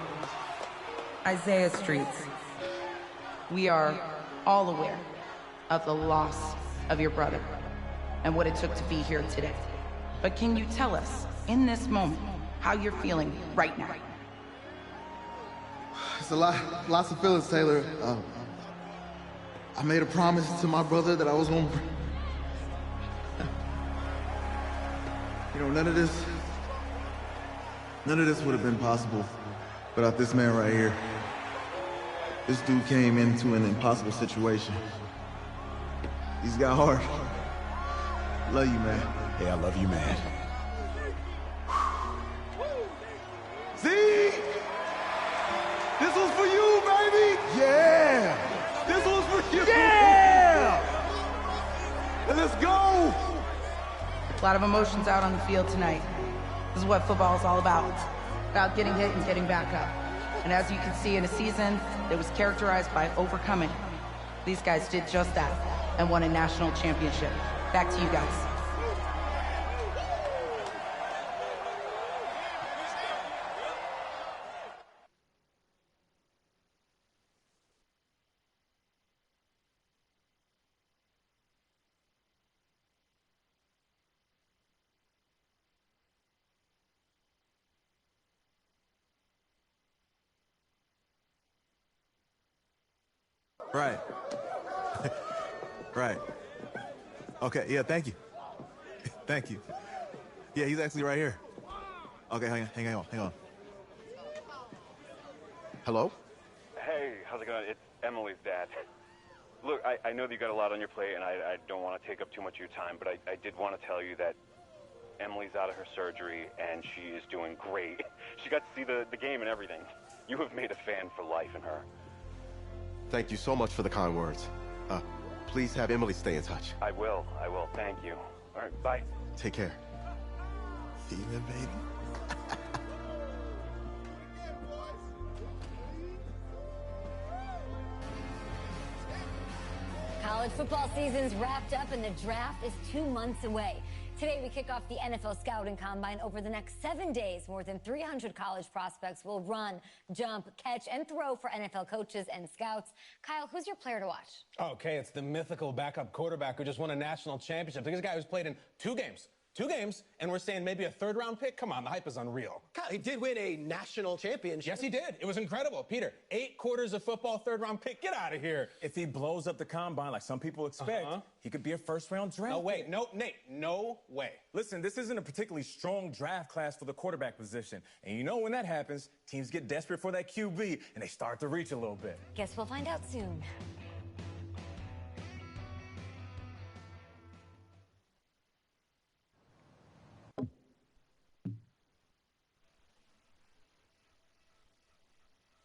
Isaiah Streets, we are all aware of the loss of your brother and what it took to be here today. But can you tell us, in this moment, how you're feeling right now? It's lots of feelings, Taylor. I made a promise to my brother that I was gonna... You know, none of this would have been possible without this man right here. This dude came into an impossible situation. He's got heart. Love you, man. Hey, I love you, man. See? This was for you, baby! Yeah! This was for you! Yeah! And let's go! A lot of emotions out on the field tonight. This is what football is all about. About getting hit and getting back up. And as you can see, in a season that was characterized by overcoming, these guys did just that and won a national championship. Back to you guys. Right. Right. Okay, yeah, thank you. Thank you. Yeah, he's actually right here. Okay, hang on. Hello? Hey, how's it going? It's Emily's dad. Look, I know that you got a lot on your plate, and I don't want to take up too much of your time, but I did want to tell you that Emily's out of her surgery, and she is doing great. She got to see the game and everything. You have made a fan for life in her. Thank you so much for the kind words. Please have Emily stay in touch. I will. Thank you. All right, bye. Take care. See you then, baby. College football season's wrapped up and the draft is 2 months away. Today, we kick off the NFL Scouting Combine. Over the next 7 days, more than 300 college prospects will run, jump, catch, and throw for NFL coaches and scouts. Kyle, who's your player to watch? Okay, it's the mythical backup quarterback who just won a national championship. This guy who's played in 2 games. 2 games, and we're saying maybe a 3rd-round pick? Come on, the hype is unreal. Kyle, he did win a national championship. Yes, he did. It was incredible. Peter, 8 quarters of football, 3rd-round pick. Get out of here. If he blows up the combine like some people expect, he could be a 1st-round draft No way. pick. No, Nate, no way. Listen, this isn't a particularly strong draft class for the quarterback position. And you know when that happens, teams get desperate for that QB, and they start to reach a little bit. Guess we'll find out soon.